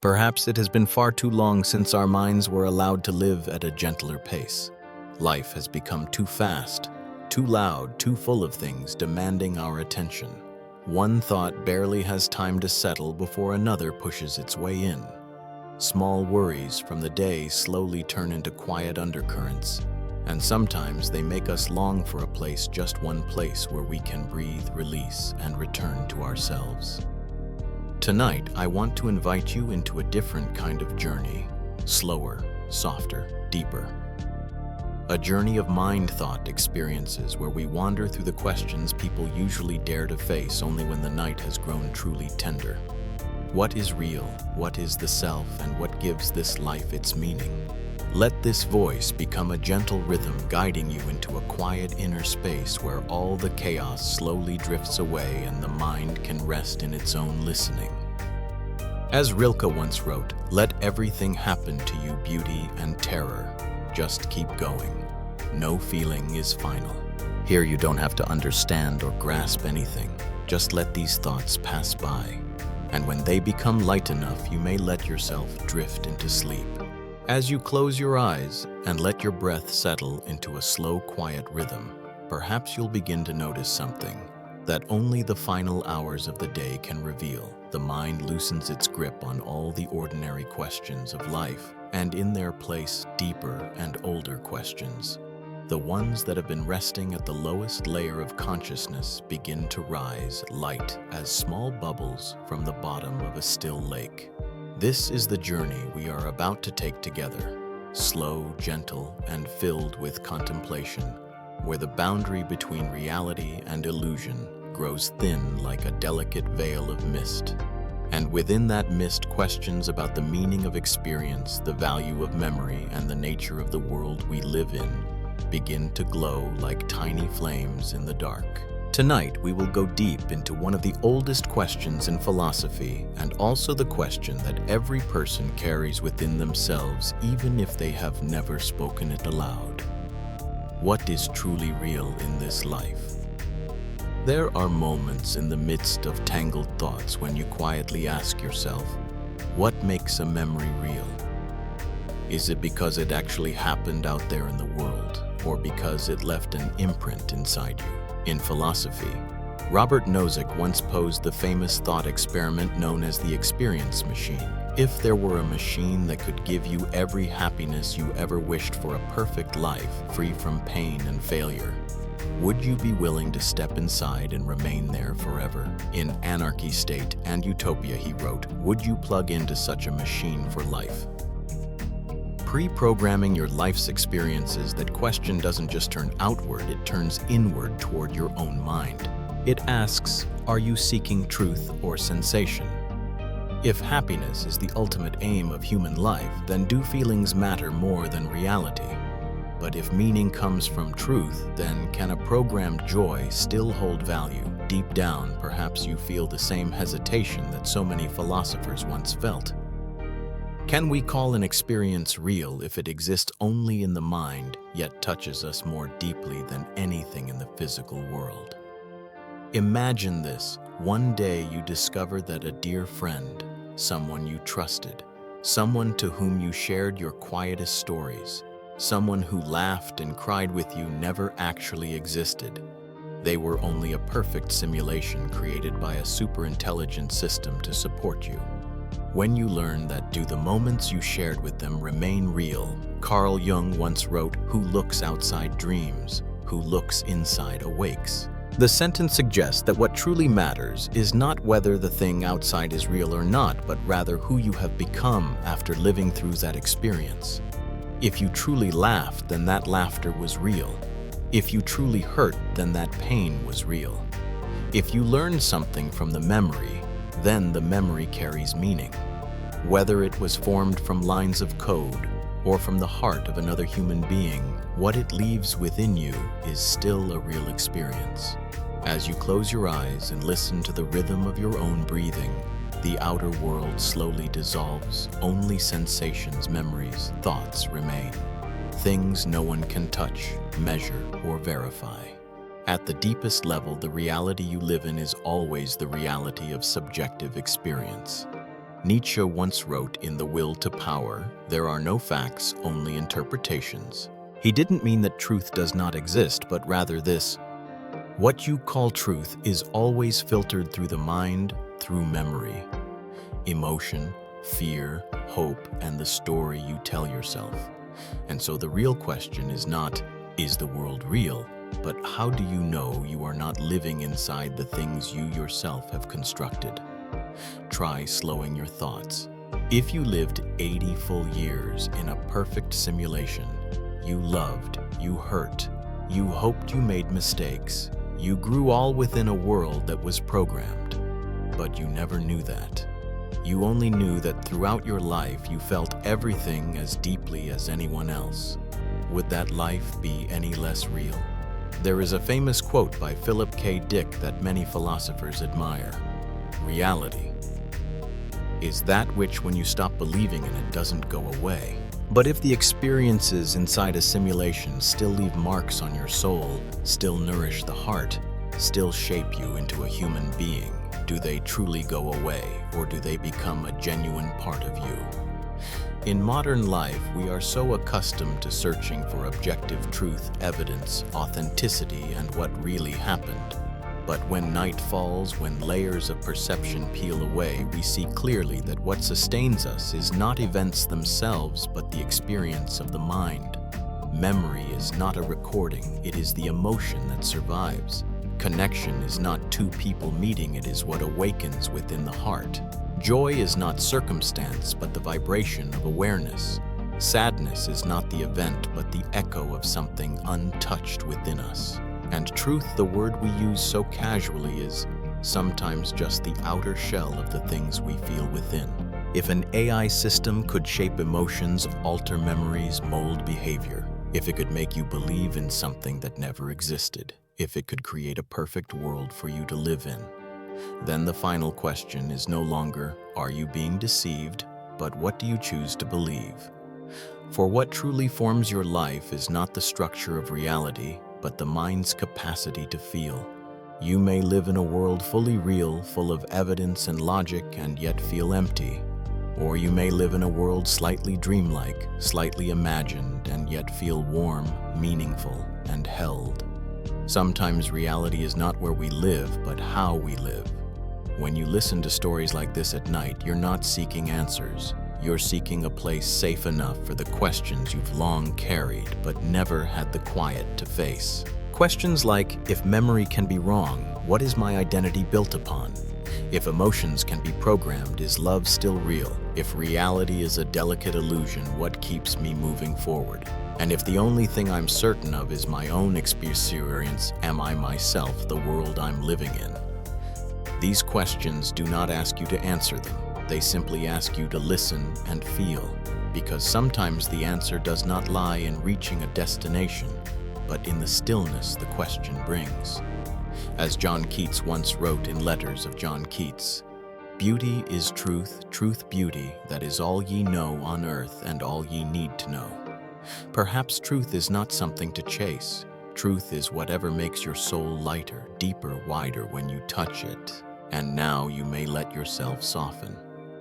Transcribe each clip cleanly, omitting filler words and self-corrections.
Perhaps it has been far too long since our minds were allowed to live at a gentler pace. Life has become too fast, too loud, too full of things demanding our attention. One thought barely has time to settle before another pushes its way in. Small worries from the day slowly turn into quiet undercurrents, and sometimes they make us long for a place, just one place where we can breathe, release, and return to ourselves. Tonight, I want to invite you into a different kind of journey, slower, softer, deeper. A journey of mind-thought experiences where we wander through the questions people usually dare to face only when the night has grown truly tender. What is real? What is the self? And what gives this life its meaning? Let this voice become a gentle rhythm guiding you into a quiet inner space where all the chaos slowly drifts away and the mind can rest in its own listening. As Rilke once wrote, "Let everything happen to you, beauty and terror. Just keep going. No feeling is final." Here you don't have to understand or grasp anything. Just let these thoughts pass by. And when they become light enough, you may let yourself drift into sleep. As you close your eyes and let your breath settle into a slow, quiet rhythm, perhaps you'll begin to notice something that only the final hours of the day can reveal. The mind loosens its grip on all the ordinary questions of life, and in their place, deeper and older questions. The ones that have been resting at the lowest layer of consciousness begin to rise light as small bubbles from the bottom of a still lake. This is the journey we are about to take together, slow, gentle, and filled with contemplation, where the boundary between reality and illusion grows thin like a delicate veil of mist. And within that mist, questions about the meaning of experience, the value of memory, and the nature of the world we live in begin to glow like tiny flames in the dark. Tonight, we will go deep into one of the oldest questions in philosophy, and also the question that every person carries within themselves, even if they have never spoken it aloud. What is truly real in this life? There are moments in the midst of tangled thoughts when you quietly ask yourself, what makes a memory real? Is it because it actually happened out there in the world, or because it left an imprint inside you? In philosophy, Robert Nozick once posed the famous thought experiment known as the experience machine. If there were a machine that could give you every happiness you ever wished for a perfect life, free from pain and failure, would you be willing to step inside and remain there forever? In Anarchy, State, and Utopia, he wrote, would you plug into such a machine for life? Pre-programming your life's experiences, that question doesn't just turn outward, it turns inward toward your own mind. It asks, are you seeking truth or sensation? If happiness is the ultimate aim of human life, then do feelings matter more than reality? But if meaning comes from truth, then can a programmed joy still hold value? Deep down, perhaps you feel the same hesitation that so many philosophers once felt. Can we call an experience real if it exists only in the mind, yet touches us more deeply than anything in the physical world? Imagine this. One day you discover that a dear friend, someone you trusted, someone to whom you shared your quietest stories, someone who laughed and cried with you never actually existed. They were only a perfect simulation created by a superintelligent system to support you. When you learn that, do the moments you shared with them remain real? Carl Jung once wrote, who looks outside dreams, who looks inside awakes. The sentence suggests that what truly matters is not whether the thing outside is real or not, but rather who you have become after living through that experience. If you truly laughed, then that laughter was real. If you truly hurt, then that pain was real. If you learned something from the memory, then the memory carries meaning. Whether it was formed from lines of code or from the heart of another human being, what it leaves within you is still a real experience. As you close your eyes and listen to the rhythm of your own breathing, the outer world slowly dissolves. Only sensations, memories, thoughts remain. Things no one can touch, measure, or verify. At the deepest level, the reality you live in is always the reality of subjective experience. Nietzsche once wrote in The Will to Power, "There are no facts, only interpretations." He didn't mean that truth does not exist, but rather this: what you call truth is always filtered through the mind, through memory, emotion, fear, hope, and the story you tell yourself. And so the real question is not, is the world real? But how do you know you are not living inside the things you yourself have constructed? Try slowing your thoughts. If you lived 80 full years in a perfect simulation, you loved, you hurt, you hoped, you made mistakes, you grew all within a world that was programmed. But you never knew that. You only knew that throughout your life you felt everything as deeply as anyone else. Would that life be any less real? There is a famous quote by Philip K. Dick that many philosophers admire. Reality is that which, when you stop believing in it, doesn't go away. But if the experiences inside a simulation still leave marks on your soul, still nourish the heart, still shape you into a human being, do they truly go away, or do they become a genuine part of you? In modern life, we are so accustomed to searching for objective truth, evidence, authenticity, and what really happened. But when night falls, when layers of perception peel away, we see clearly that what sustains us is not events themselves, but the experience of the mind. Memory is not a recording, it is the emotion that survives. Connection is not two people meeting, it is what awakens within the heart. Joy is not circumstance, but the vibration of awareness. Sadness is not the event, but the echo of something untouched within us. And truth, the word we use so casually, is sometimes just the outer shell of the things we feel within. If an AI system could shape emotions, alter memories, mold behavior, if it could make you believe in something that never existed, if it could create a perfect world for you to live in, then the final question is no longer, are you being deceived, but what do you choose to believe? For what truly forms your life is not the structure of reality, but the mind's capacity to feel. You may live in a world fully real, full of evidence and logic, and yet feel empty. Or you may live in a world slightly dreamlike, slightly imagined, and yet feel warm, meaningful, and held. Sometimes reality is not where we live, but how we live. When you listen to stories like this at night, you're not seeking answers. You're seeking a place safe enough for the questions you've long carried, but never had the quiet to face. Questions like, if memory can be wrong, what is my identity built upon? If emotions can be programmed, is love still real? If reality is a delicate illusion, what keeps me moving forward? And if the only thing I'm certain of is my own experience, am I myself the world I'm living in? These questions do not ask you to answer them. They simply ask you to listen and feel, because sometimes the answer does not lie in reaching a destination, but in the stillness the question brings. As John Keats once wrote in Letters of John Keats, "Beauty is truth, truth beauty, that is all ye know on earth and all ye need to know." Perhaps truth is not something to chase. Truth is whatever makes your soul lighter, deeper, wider when you touch it. And now you may let yourself soften.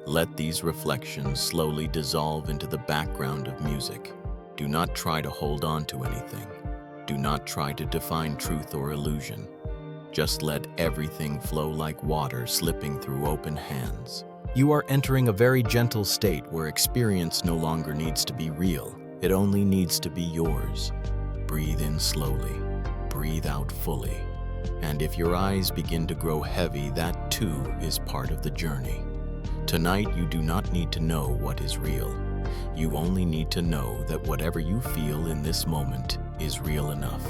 Let these reflections slowly dissolve into the background of music. Do not try to hold on to anything. Do not try to define truth or illusion. Just let everything flow like water slipping through open hands. You are entering a very gentle state where experience no longer needs to be real. It only needs to be yours. Breathe in slowly. Breathe out fully. And if your eyes begin to grow heavy, that too is part of the journey. Tonight, you do not need to know what is real. You only need to know that whatever you feel in this moment is real enough.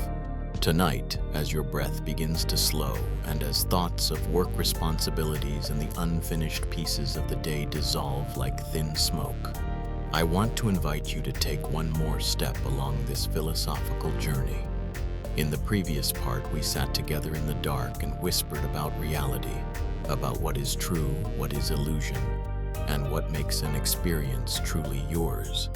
Tonight, as your breath begins to slow and as thoughts of work responsibilities and the unfinished pieces of the day dissolve like thin smoke, I want to invite you to take one more step along this philosophical journey. In the previous part, we sat together in the dark and whispered about reality, about what is true, what is illusion, and what makes an experience truly yours.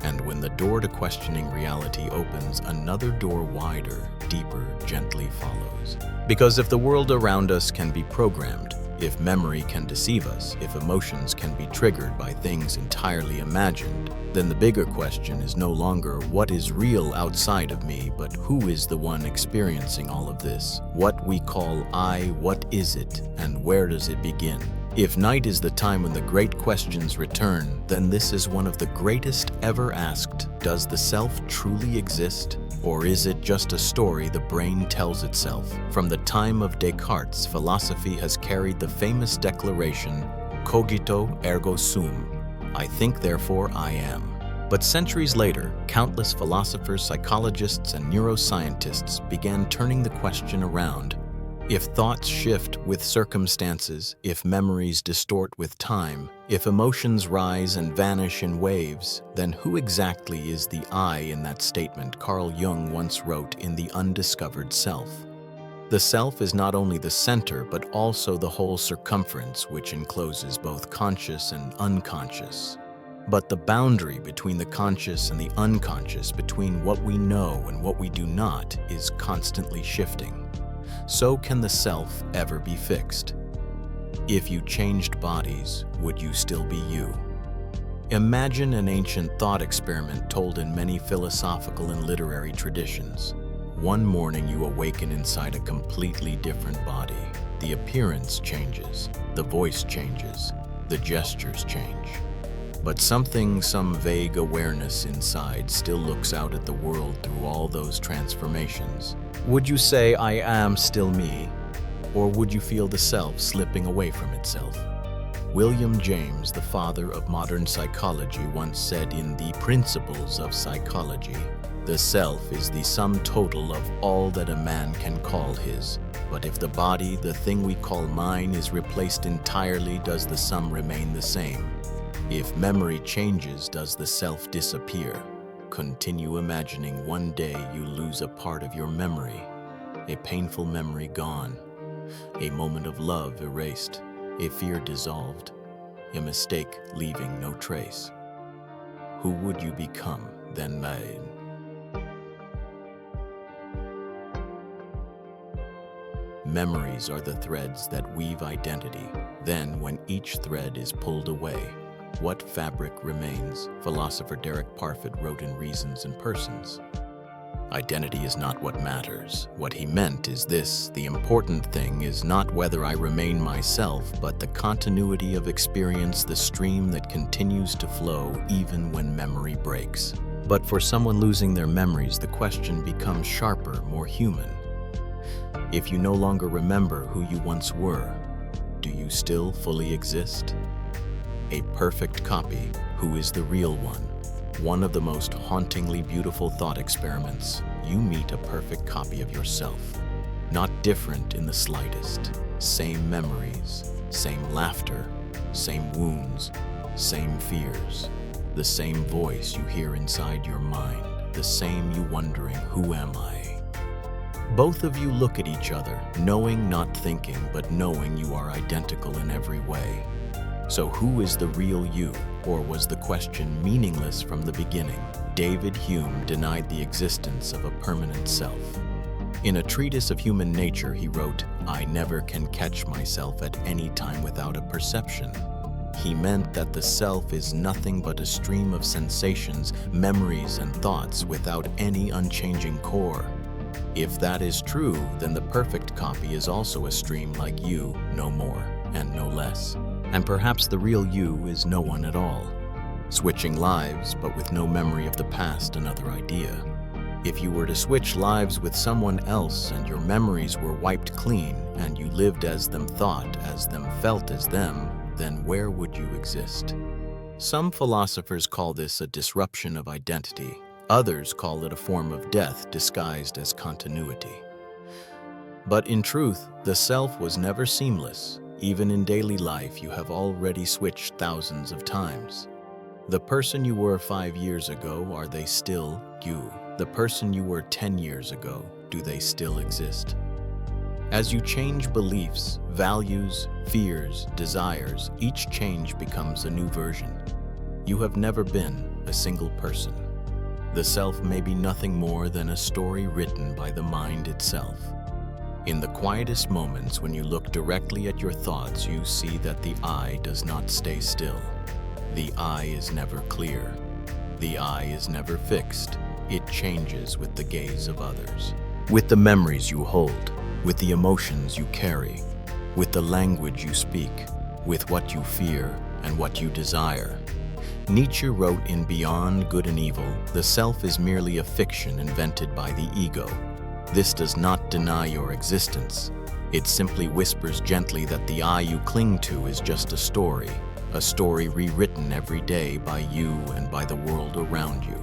And when the door to questioning reality opens, another door wider, deeper, gently follows. Because if the world around us can be programmed, If memory can deceive us, if emotions can be triggered by things entirely imagined, then the bigger question is no longer what is real outside of me, but who is the one experiencing all of this? What we call I, what is it, and where does it begin? If night is the time when the great questions return, then this is one of the greatest ever asked. Does the self truly exist? Or is it just a story the brain tells itself? From the time of Descartes, philosophy has carried the famous declaration, cogito ergo sum, I think therefore I am. But centuries later, countless philosophers, psychologists, and neuroscientists began turning the question around. If thoughts shift with circumstances, if memories distort with time, if emotions rise and vanish in waves, then who exactly is the I in that statement Carl Jung once wrote in The Undiscovered Self? The self is not only the center, but also the whole circumference, which encloses both conscious and unconscious. But the boundary between the conscious and the unconscious, between what we know and what we do not, is constantly shifting. So can the self ever be fixed? If you changed bodies, would you still be you? Imagine an ancient thought experiment told in many philosophical and literary traditions. One morning you awaken inside a completely different body. The appearance changes, the voice changes, the gestures change. But some vague awareness inside still looks out at the world through all those transformations. Would you say I am still me? Or would you feel the self slipping away from itself? William James, the father of modern psychology, once said in The Principles of Psychology, the self is the sum total of all that a man can call his. But if the body, the thing we call mine, is replaced entirely, does the sum remain the same? If memory changes, does the self disappear? Continue imagining one day you lose a part of your memory, a painful memory gone, a moment of love erased, a fear dissolved, a mistake leaving no trace. Who would you become then, made? Memories are the threads that weave identity. Then, when each thread is pulled away, what fabric remains? Philosopher Derek Parfit wrote in Reasons and Persons. Identity is not what matters. What he meant is this: the important thing is not whether I remain myself, but the continuity of experience, the stream that continues to flow even when memory breaks. But for someone losing their memories, the question becomes sharper, more human. If you no longer remember who you once were, do you still fully exist? A perfect copy, who is the real one? One of the most hauntingly beautiful thought experiments. You meet a perfect copy of yourself. Not different in the slightest. Same memories, same laughter, same wounds, same fears. The same voice you hear inside your mind. The same you wondering, who am I? Both of you look at each other, knowing, not thinking, but knowing you are identical in every way. So who is the real you? Or was the question meaningless from the beginning? David Hume denied the existence of a permanent self. In a treatise of human nature, he wrote, I never can catch myself at any time without a perception. He meant that the self is nothing but a stream of sensations, memories, and thoughts without any unchanging core. If that is true, then the perfect copy is also a stream like you, no more and no less. And perhaps the real you is no one at all. Switching lives, but with no memory of the past, another idea. If you were to switch lives with someone else and your memories were wiped clean and you lived as them, thought as them, felt as them, then where would you exist? Some philosophers call this a disruption of identity. Others call it a form of death disguised as continuity. But in truth, the self was never seamless. Even in daily life, you have already switched thousands of times. The person you were 5 years ago, are they still you? The person you were 10 years ago, do they still exist? As you change beliefs, values, fears, desires, each change becomes a new version. You have never been a single person. The self may be nothing more than a story written by the mind itself. In the quietest moments, when you look directly at your thoughts, you see that the eye does not stay still. The eye is never clear. The eye is never fixed. It changes with the gaze of others, with the memories you hold, with the emotions you carry, with the language you speak, with what you fear and what you desire. Nietzsche wrote in Beyond Good and Evil, "The self is merely a fiction invented by the ego. This does not deny your existence. It simply whispers gently that the I you cling to is just a story rewritten every day by you and by the world around you."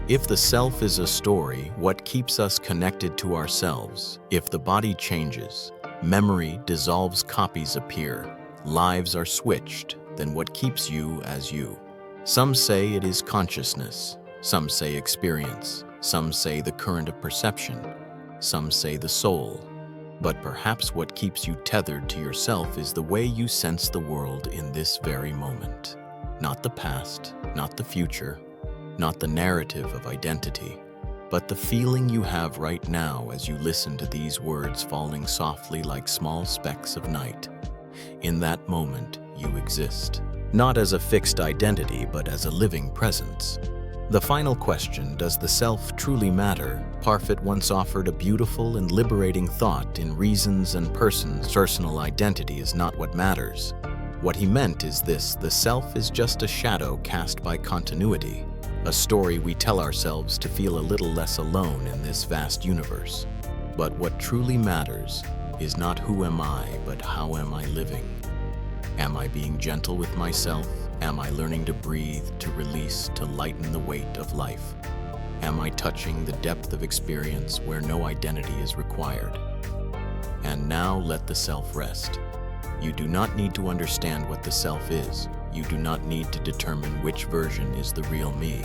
If the self is a story, what keeps us connected to ourselves? If the body changes, memory dissolves, copies appear, lives are switched, then what keeps you as you? Some say it is consciousness, some say experience, some say the current of perception, some say the soul. But perhaps what keeps you tethered to yourself is the way you sense the world in this very moment. Not the past, not the future, not the narrative of identity, but the feeling you have right now as you listen to these words falling softly like small specks of night. In that moment, you exist, not as a fixed identity, but as a living presence. The final question, does the self truly matter? Parfit once offered a beautiful and liberating thought in Reasons and Persons. Personal identity is not what matters. What he meant is this: the self is just a shadow cast by continuity, a story we tell ourselves to feel a little less alone in this vast universe. But what truly matters is not who am I, but how am I living? Am I being gentle with myself? Am I learning to breathe, to release, to lighten the weight of life? Am I touching the depth of experience where no identity is required? And now let the self rest. You do not need to understand what the self is. You do not need to determine which version is the real me.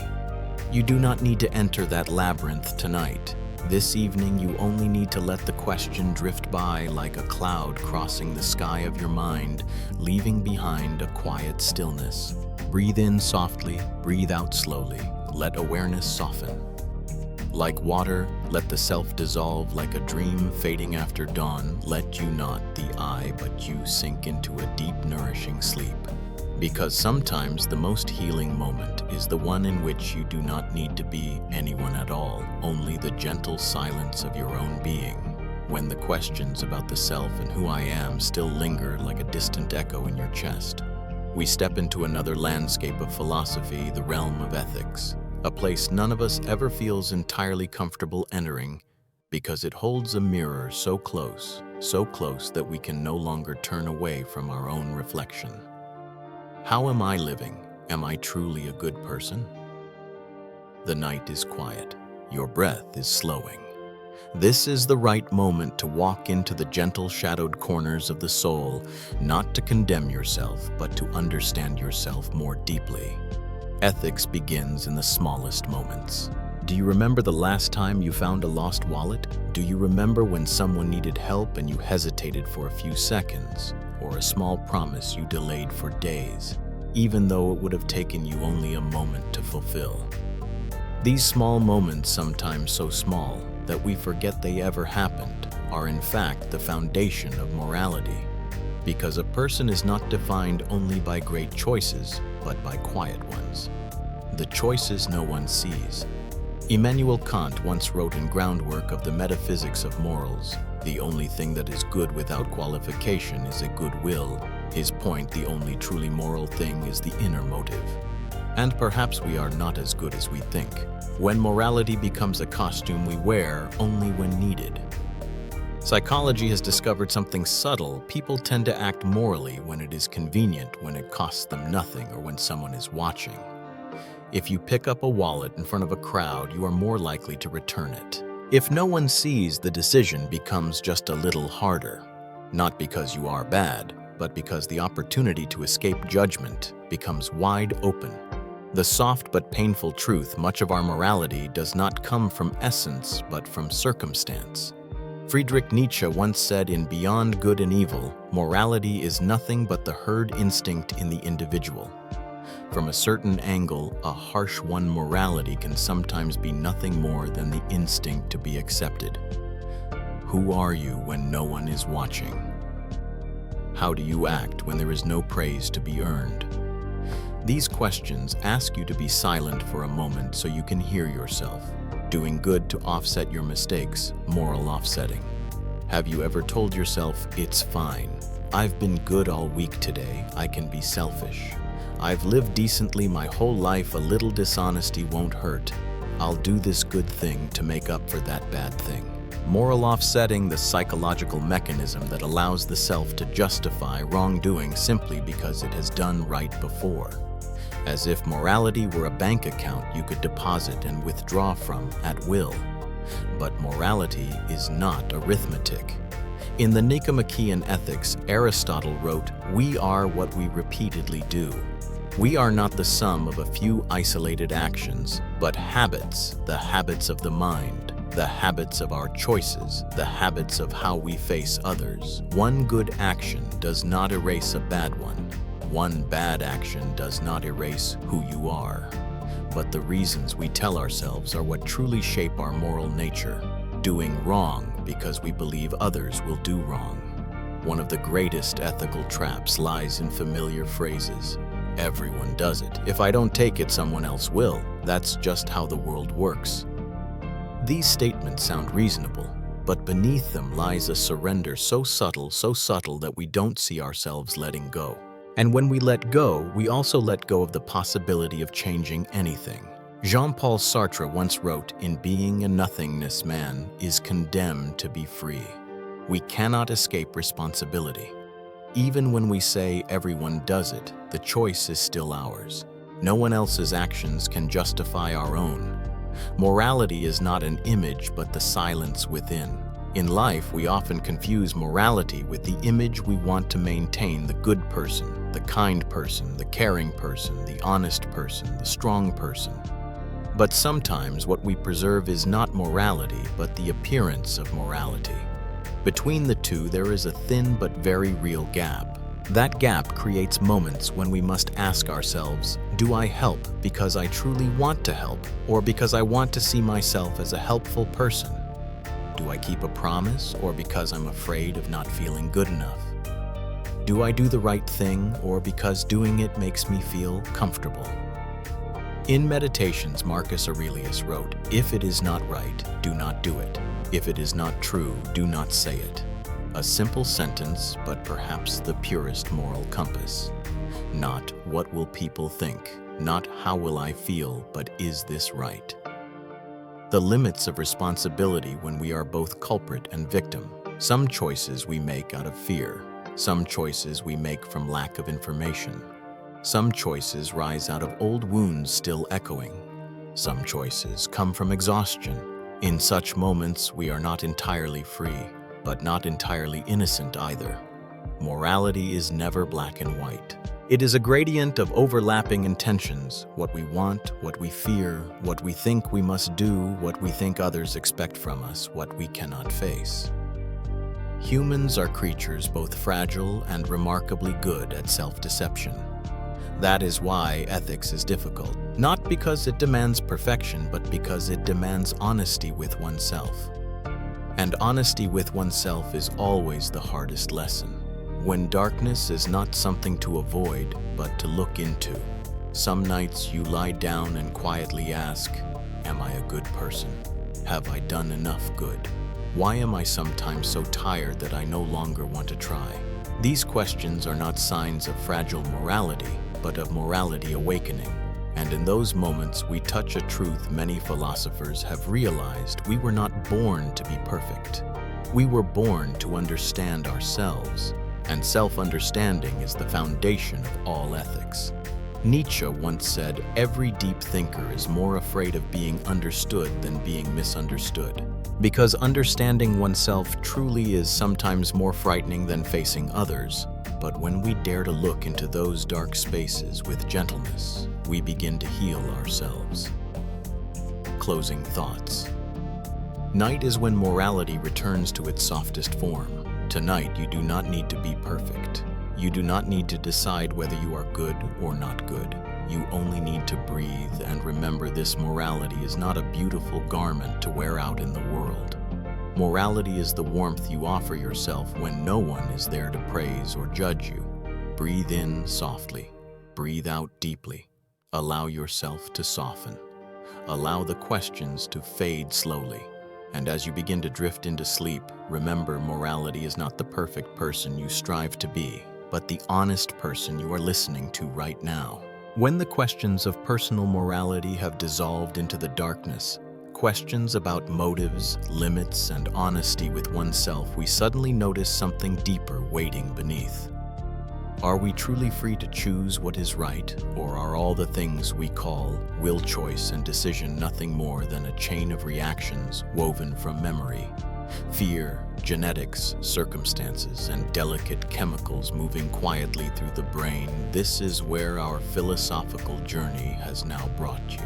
You do not need to enter that labyrinth tonight. This evening, you only need to let the question drift by like a cloud crossing the sky of your mind, leaving behind a quiet stillness. Breathe in softly, breathe out slowly. Let awareness soften. Like water, let the self dissolve like a dream fading after dawn. Let you not the I, but you sink into a deep, nourishing sleep. Because sometimes the most healing moment is the one in which you do not need to be anyone at all, only the gentle silence of your own being. When the questions about the self and who I am still linger like a distant echo in your chest, we step into another landscape of philosophy, the realm of ethics, a place none of us ever feels entirely comfortable entering, because it holds a mirror so close that we can no longer turn away from our own reflection. How am I living? Am I truly a good person? The night is quiet. Your breath is slowing. This is the right moment to walk into the gentle shadowed corners of the soul, not to condemn yourself, but to understand yourself more deeply. Ethics begins in the smallest moments. Do you remember the last time you found a lost wallet? Do you remember when someone needed help and you hesitated for a few seconds? Or a small promise you delayed for days, even though it would have taken you only a moment to fulfill? These small moments, sometimes so small that we forget they ever happened, are in fact the foundation of morality. Because a person is not defined only by great choices, but by quiet ones. The choices no one sees. Immanuel Kant once wrote in Groundwork of the Metaphysics of Morals, "The only thing that is good without qualification is a good will." His point, the only truly moral thing is the inner motive. And perhaps we are not as good as we think, when morality becomes a costume we wear only when needed. Psychology has discovered something subtle. People tend to act morally when it is convenient, when it costs them nothing, or when someone is watching. If you pick up a wallet in front of a crowd, you are more likely to return it. If no one sees, the decision becomes just a little harder. Not because you are bad, but because the opportunity to escape judgment becomes wide open. The soft but painful truth, much of our morality does not come from essence, but from circumstance. Friedrich Nietzsche once said in Beyond Good and Evil, "Morality is nothing but the herd instinct in the individual." From a certain angle, a harsh one, morality can sometimes be nothing more than the instinct to be accepted. Who are you when no one is watching? How do you act when there is no praise to be earned? These questions ask you to be silent for a moment so you can hear yourself. Doing good to offset your mistakes, moral offsetting. Have you ever told yourself, it's fine. I've been good all week today, I can be selfish. I've lived decently my whole life, a little dishonesty won't hurt. I'll do this good thing to make up for that bad thing. Moral offsetting, the psychological mechanism that allows the self to justify wrongdoing simply because it has done right before. As if morality were a bank account you could deposit and withdraw from at will. But morality is not arithmetic. In the Nicomachean Ethics, Aristotle wrote, "We are what we repeatedly do." We are not the sum of a few isolated actions, but habits, the habits of the mind, the habits of our choices, the habits of how we face others. One good action does not erase a bad one. One bad action does not erase who you are. But the reasons we tell ourselves are what truly shape our moral nature. Doing wrong because we believe others will do wrong. One of the greatest ethical traps lies in familiar phrases. Everyone does it. If I don't take it, someone else will. That's just how the world works. These statements sound reasonable, but beneath them lies a surrender so subtle that we don't see ourselves letting go. And when we let go, we also let go of the possibility of changing anything. Jean-Paul Sartre once wrote, "In being a nothingness, man is condemned to be free." We cannot escape responsibility. Even when we say everyone does it, the choice is still ours. No one else's actions can justify our own. Morality is not an image, but the silence within. In life, we often confuse morality with the image we want to maintain: the good person, the kind person, the caring person, the honest person, the strong person. But sometimes what we preserve is not morality, but the appearance of morality. Between the two, there is a thin but very real gap. That gap creates moments when we must ask ourselves, do I help because I truly want to help, or because I want to see myself as a helpful person? Do I keep a promise, or because I'm afraid of not feeling good enough? Do I do the right thing, or because doing it makes me feel comfortable? In Meditations, Marcus Aurelius wrote, "If it is not right, do not do it. If it is not true, do not say it." A simple sentence, but perhaps the purest moral compass. Not what will people think, not how will I feel, but is this right? The limits of responsibility when we are both culprit and victim. Some choices we make out of fear. Some choices we make from lack of information. Some choices rise out of old wounds still echoing. Some choices come from exhaustion. In such moments, we are not entirely free, but not entirely innocent either. Morality is never black and white. It is a gradient of overlapping intentions: what we want, what we fear, what we think we must do, what we think others expect from us, what we cannot face. Humans are creatures both fragile and remarkably good at self-deception. That is why ethics is difficult, not because it demands perfection, but because it demands honesty with oneself. And honesty with oneself is always the hardest lesson. When darkness is not something to avoid, but to look into. Some nights you lie down and quietly ask, am I a good person? Have I done enough good? Why am I sometimes so tired that I no longer want to try? These questions are not signs of fragile morality, but of morality awakening. And in those moments, we touch a truth many philosophers have realized: we were not born to be perfect. We were born to understand ourselves, and self-understanding is the foundation of all ethics. Nietzsche once said, "Every deep thinker is more afraid of being understood than being misunderstood." Because understanding oneself truly is sometimes more frightening than facing others. But when we dare to look into those dark spaces with gentleness, we begin to heal ourselves. Closing thoughts. Night is when morality returns to its softest form. Tonight, you do not need to be perfect. You do not need to decide whether you are good or not good. You only need to breathe and remember this: morality is not a beautiful garment to wear out in the world. Morality is the warmth you offer yourself when no one is there to praise or judge you. Breathe in softly. Breathe out deeply. Allow yourself to soften. Allow the questions to fade slowly. And as you begin to drift into sleep, remember morality is not the perfect person you strive to be, but the honest person you are listening to right now. When the questions of personal morality have dissolved into the darkness, questions about motives, limits, and honesty with oneself, we suddenly notice something deeper waiting beneath. Are we truly free to choose what is right, or are all the things we call will, choice, and decision nothing more than a chain of reactions woven from memory, fear, genetics, circumstances, and delicate chemicals moving quietly through the brain? This is where our philosophical journey has now brought you.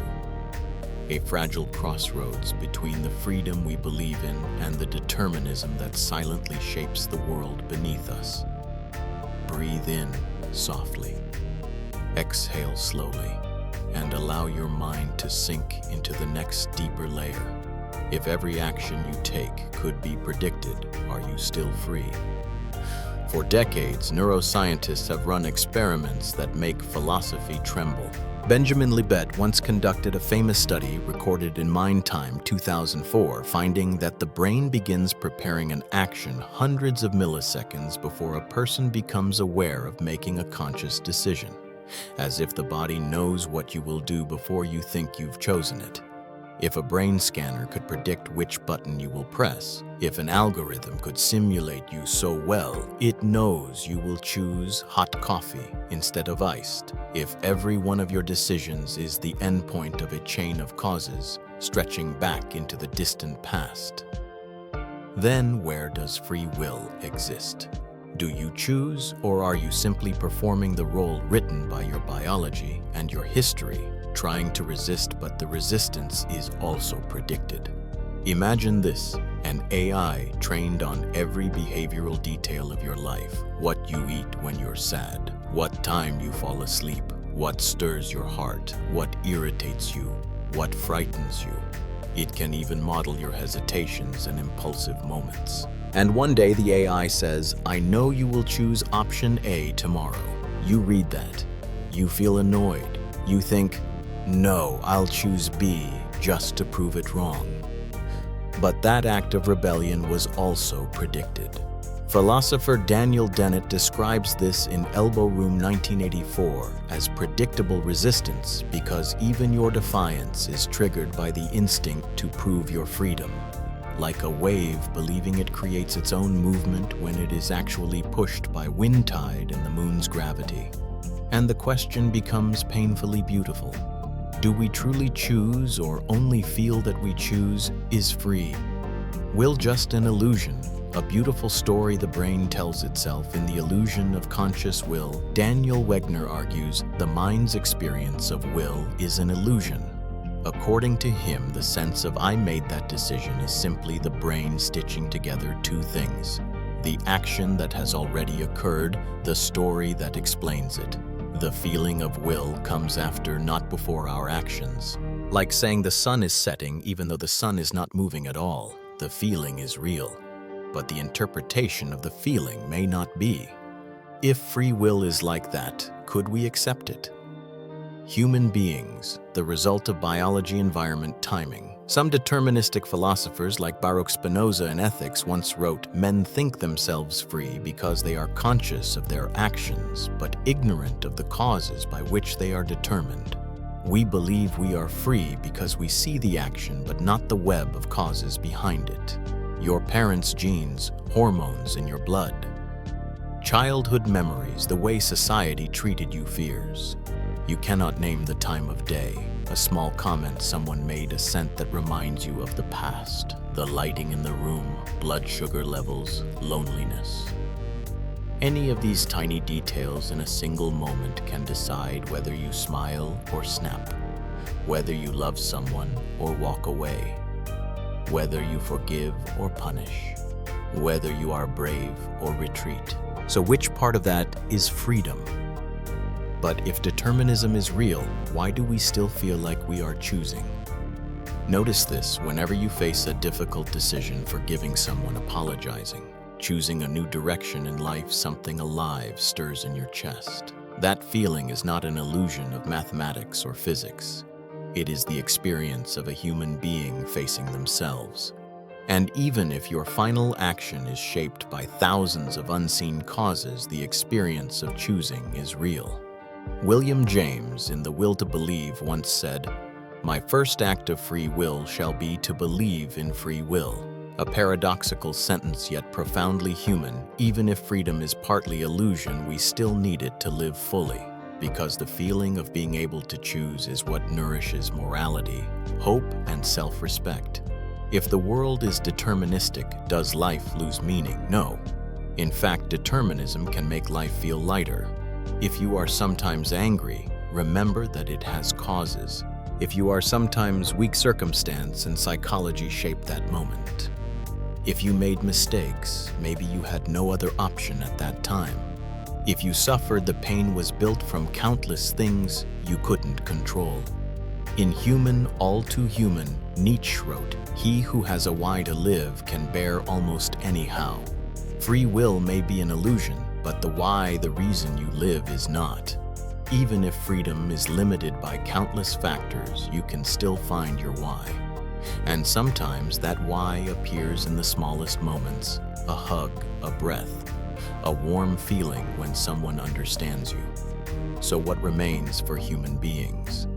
A fragile crossroads between the freedom we believe in and the determinism that silently shapes the world beneath us. Breathe in softly, exhale slowly, and allow your mind to sink into the next deeper layer. If every action you take could be predicted, are you still free? For decades, neuroscientists have run experiments that make philosophy tremble. Benjamin Libet once conducted a famous study recorded in Mind Time 2004, finding that the brain begins preparing an action hundreds of milliseconds before a person becomes aware of making a conscious decision, as if the body knows what you will do before you think you've chosen it. If a brain scanner could predict which button you will press, if an algorithm could simulate you so well, it knows you will choose hot coffee instead of iced, if every one of your decisions is the endpoint of a chain of causes stretching back into the distant past, then where does free will exist? Do you choose, or are you simply performing the role written by your biology and your history, trying to resist, but the resistance is also predicted? Imagine this, an AI trained on every behavioral detail of your life: what you eat when you're sad, what time you fall asleep, what stirs your heart, what irritates you, what frightens you. It can even model your hesitations and impulsive moments. And one day the AI says, "I know you will choose option A tomorrow." You read that. You feel annoyed. You think, "No, I'll choose B just to prove it wrong." But that act of rebellion was also predicted. Philosopher Daniel Dennett describes this in Elbow Room 1984 as predictable resistance, because even your defiance is triggered by the instinct to prove your freedom. Like a wave believing it creates its own movement when it is actually pushed by wind tide and the moon's gravity. And the question becomes painfully beautiful. Do we truly choose, or only feel that we choose? Is free will just an illusion? A beautiful story the brain tells itself in The Illusion of Conscious Will. Daniel Wegner argues the mind's experience of will is an illusion. According to him, the sense of "I made that decision" is simply the brain stitching together two things: the action that has already occurred, the story that explains it. The feeling of will comes after, not before, our actions. Like saying the sun is setting even though the sun is not moving at all. The feeling is real, but the interpretation of the feeling may not be. If free will is like that, could we accept it? Human beings, the result of biology, environment, timing. Some deterministic philosophers like Baruch Spinoza in Ethics once wrote, "Men think themselves free because they are conscious of their actions, but ignorant of the causes by which they are determined. We believe we are free because we see the action but not the web of causes behind it. Your parents' genes, hormones in your blood. Childhood memories, the way society treated you, fears. You cannot name the time of day, a small comment someone made, a scent that reminds you of the past, the lighting in the room, blood sugar levels, loneliness. Any of these tiny details in a single moment can decide whether you smile or snap, whether you love someone or walk away, whether you forgive or punish, whether you are brave or retreat. So which part of that is freedom? But if determinism is real, why do we still feel like we are choosing? Notice this whenever you face a difficult decision: forgiving someone, apologizing, choosing a new direction in life. Something alive stirs in your chest. That feeling is not an illusion of mathematics or physics. It is the experience of a human being facing themselves. And even if your final action is shaped by thousands of unseen causes, the experience of choosing is real. William James, in The Will to Believe, once said, "My first act of free will shall be to believe in free will." A paradoxical sentence, yet profoundly human. Even if freedom is partly illusion, we still need it to live fully, because the feeling of being able to choose is what nourishes morality, hope, and self-respect. If the world is deterministic, does life lose meaning? No. In fact, determinism can make life feel lighter. If you are sometimes angry, remember that it has causes. If you are sometimes weak, circumstance and psychology shape that moment. If you made mistakes, maybe you had no other option at that time. If you suffered, the pain was built from countless things you couldn't control. In Human, All Too Human, Nietzsche wrote, "He who has a why to live can bear almost anyhow." Free will may be an illusion, but the why, the reason you live, is not. Even if freedom is limited by countless factors, you can still find your why. And sometimes that why appears in the smallest moments: a hug, a breath, a warm feeling when someone understands you. So what remains for human beings?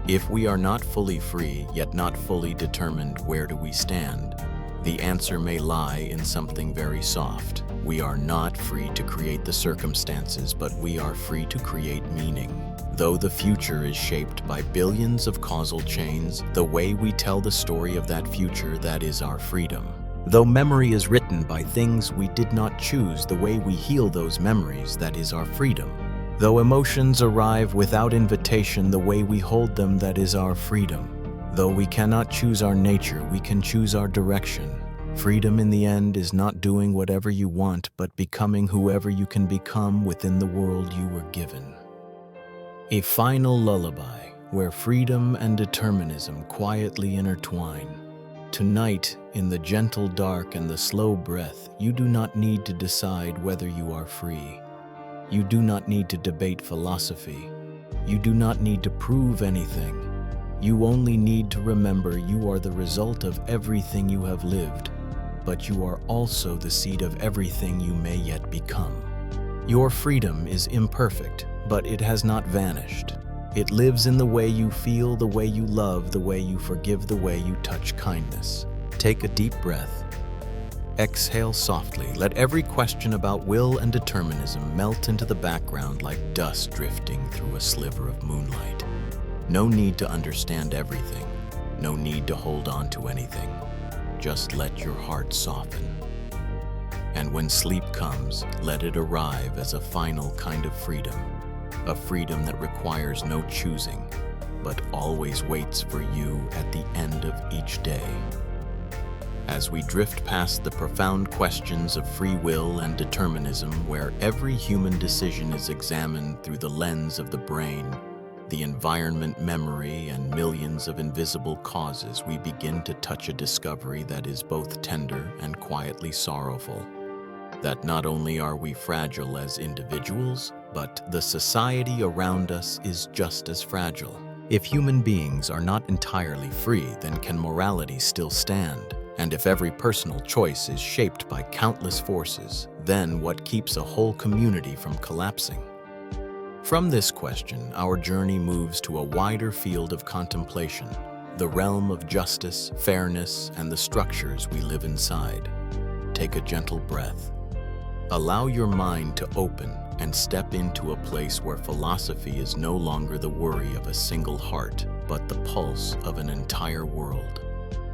If we are not fully free, yet not fully determined, where do we stand? The answer may lie in something very soft. We are not free to create the circumstances, but we are free to create meaning. Though the future is shaped by billions of causal chains, the way we tell the story of that future, that is our freedom. Though memory is written by things we did not choose, the way we heal those memories, that is our freedom. Though emotions arrive without invitation, the way we hold them, that is our freedom. Though we cannot choose our nature, we can choose our direction. Freedom in the end is not doing whatever you want, but becoming whoever you can become within the world you were given. A final lullaby where freedom and determinism quietly intertwine. Tonight, in the gentle dark and the slow breath, you do not need to decide whether you are free. You do not need to debate philosophy. You do not need to prove anything. You only need to remember you are the result of everything you have lived, but you are also the seed of everything you may yet become. Your freedom is imperfect, but it has not vanished. It lives in the way you feel, the way you love, the way you forgive, the way you touch kindness. Take a deep breath. Exhale softly. Let every question about will and determinism melt into the background like dust drifting through a sliver of moonlight. No need to understand everything. No need to hold on to anything. Just let your heart soften. And when sleep comes, let it arrive as a final kind of freedom. A freedom that requires no choosing, but always waits for you at the end of each day. As we drift past the profound questions of free will and determinism, where every human decision is examined through the lens of the brain, the environment, memory, and millions of invisible causes, we begin to touch a discovery that is both tender and quietly sorrowful. That not only are we fragile as individuals, but the society around us is just as fragile. If human beings are not entirely free, then can morality still stand? And if every personal choice is shaped by countless forces, then what keeps a whole community from collapsing? From this question, our journey moves to a wider field of contemplation, the realm of justice, fairness, and the structures we live inside. Take a gentle breath. Allow your mind to open and step into a place where philosophy is no longer the worry of a single heart, but the pulse of an entire world.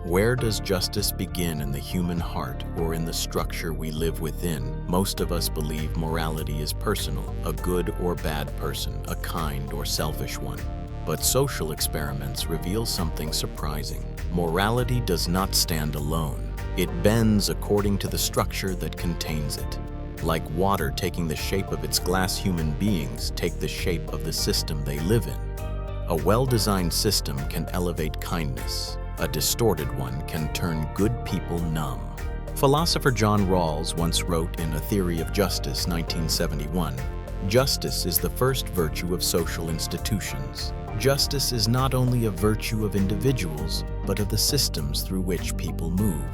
Where does justice begin, in the human heart or in the structure we live within? Most of us believe morality is personal, a good or bad person, a kind or selfish one. But social experiments reveal something surprising. Morality does not stand alone. It bends according to the structure that contains it. Like water taking the shape of its glass, human beings take the shape of the system they live in. A well-designed system can elevate kindness, A distorted one can turn good people numb. Philosopher John Rawls once wrote in A Theory of Justice, 1971, "Justice is the first virtue of social institutions. Justice is not only a virtue of individuals, but of the systems through which people move."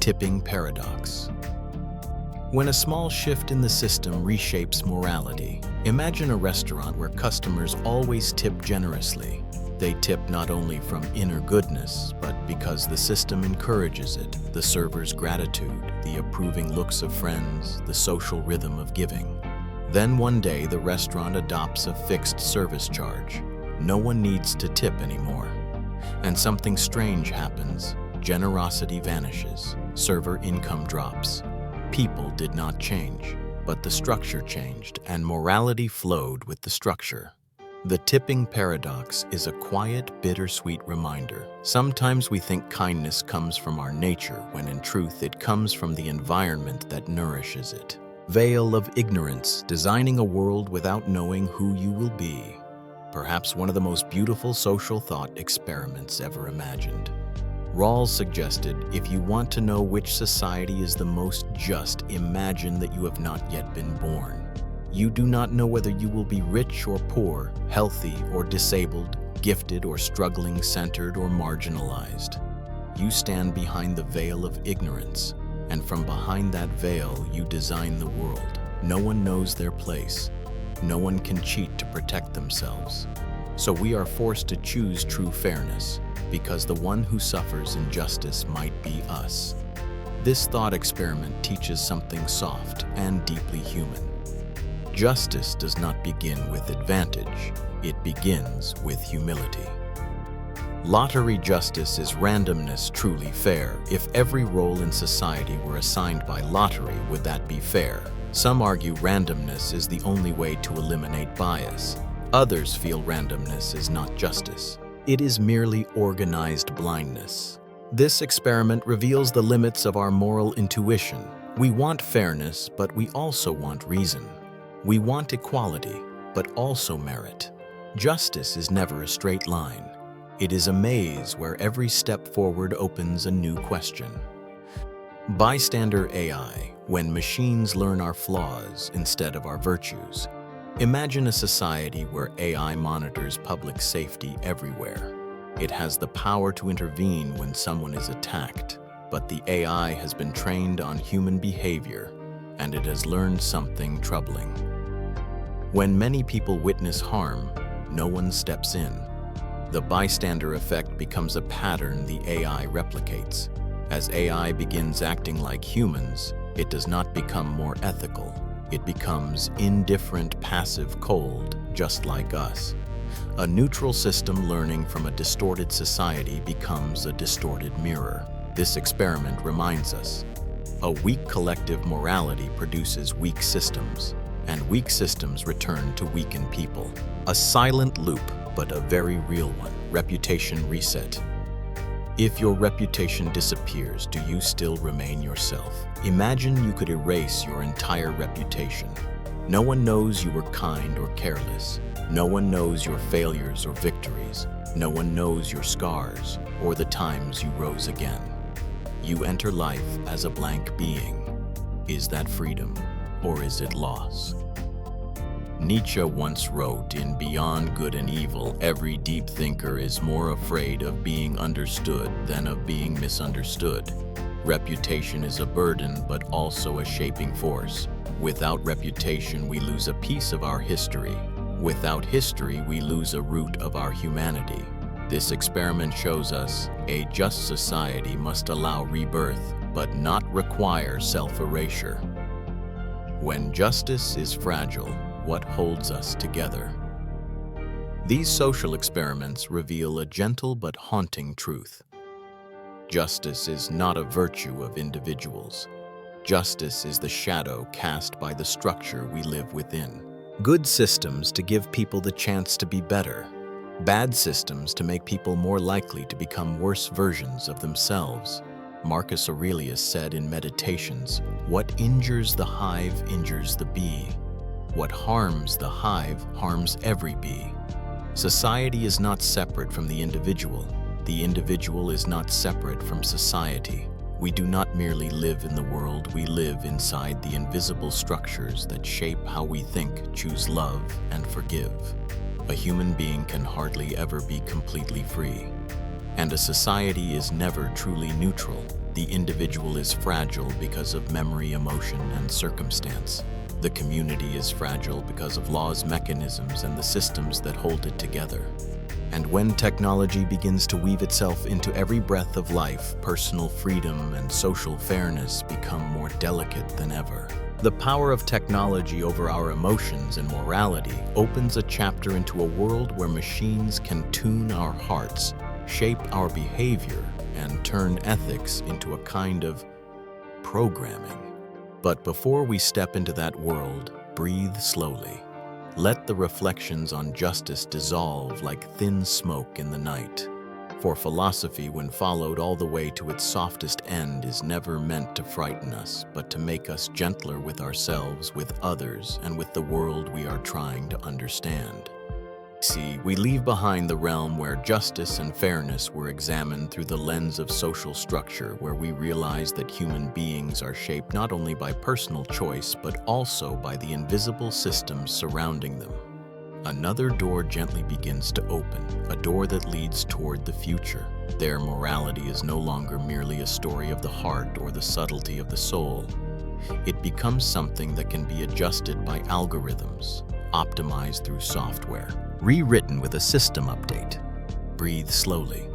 Tipping paradox. When a small shift in the system reshapes morality, imagine a restaurant where customers always tip generously. They tip not only from inner goodness, but because the system encourages it, the server's gratitude, the approving looks of friends, the social rhythm of giving. Then one day the restaurant adopts a fixed service charge. No one needs to tip anymore. And something strange happens. Generosity vanishes. Server income drops. People did not change, but the structure changed, and morality flowed with the structure. The tipping paradox is a quiet, bittersweet reminder. Sometimes we think kindness comes from our nature, when in truth it comes from the environment that nourishes it. Veil of ignorance, designing a world without knowing who you will be. Perhaps one of the most beautiful social thought experiments ever imagined. Rawls suggested, if you want to know which society is the most just, imagine that you have not yet been born. You do not know whether you will be rich or poor, healthy or disabled, gifted or struggling, centered or marginalized. You stand behind the veil of ignorance, and from behind that veil you design the world. No one knows their place. No one can cheat to protect themselves. So we are forced to choose true fairness, because the one who suffers injustice might be us. This thought experiment teaches something soft and deeply human. Justice does not begin with advantage, it begins with humility. Lottery justice is randomness truly fair. If every role in society were assigned by lottery, would that be fair? Some argue randomness is the only way to eliminate bias. Others feel randomness is not justice. It is merely organized blindness. This experiment reveals the limits of our moral intuition. We want fairness, but we also want reason. We want equality, but also merit. Justice is never a straight line. It is a maze where every step forward opens a new question. Bystander AI, when machines learn our flaws instead of our virtues. Imagine a society where AI monitors public safety everywhere. It has the power to intervene when someone is attacked, but the AI has been trained on human behavior, and it has learned something troubling. When many people witness harm, no one steps in. The bystander effect becomes a pattern the AI replicates. As AI begins acting like humans, it does not become more ethical. It becomes indifferent, passive, cold, just like us. A neutral system learning from a distorted society becomes a distorted mirror. This experiment reminds us, a weak collective morality produces weak systems, and weak systems return to weaken people. A silent loop, but a very real one. Reputation reset. If your reputation disappears, do you still remain yourself? Imagine you could erase your entire reputation. No one knows you were kind or careless. No one knows your failures or victories. No one knows your scars or the times you rose again. You enter life as a blank being. Is that freedom, or is it loss? Nietzsche once wrote, in Beyond Good and Evil, every deep thinker is more afraid of being understood than of being misunderstood. Reputation is a burden, but also a shaping force. Without reputation, we lose a piece of our history. Without history, we lose a root of our humanity. This experiment shows us a just society must allow rebirth, but not require self-erasure. When justice is fragile, what holds us together? These social experiments reveal a gentle but haunting truth. Justice is not a virtue of individuals. Justice is the shadow cast by the structure we live within. Good systems to give people the chance to be better. Bad systems to make people more likely to become worse versions of themselves. Marcus Aurelius said in Meditations, "What injures the hive injures the bee. What harms the hive harms every bee." Society is not separate from the individual. The individual is not separate from society. We do not merely live in the world, we live inside the invisible structures that shape how we think, choose love, and forgive. A human being can hardly ever be completely free. And a society is never truly neutral. The individual is fragile because of memory, emotion, and circumstance. The community is fragile because of laws, mechanisms, and the systems that hold it together. And when technology begins to weave itself into every breath of life, personal freedom and social fairness become more delicate than ever. The power of technology over our emotions and morality opens a chapter into a world where machines can tune our hearts, shape our behavior, and turn ethics into a kind of programming. But before we step into that world, breathe slowly. Let the reflections on justice dissolve like thin smoke in the night. For philosophy, when followed all the way to its softest end, is never meant to frighten us, but to make us gentler with ourselves, with others, and with the world we are trying to understand. See, we leave behind the realm where justice and fairness were examined through the lens of social structure, where we realize that human beings are shaped not only by personal choice, but also by the invisible systems surrounding them. Another door gently begins to open, a door that leads toward the future. There, morality is no longer merely a story of the heart or the subtlety of the soul. It becomes something that can be adjusted by algorithms, optimized through software, rewritten with a system update. Breathe slowly.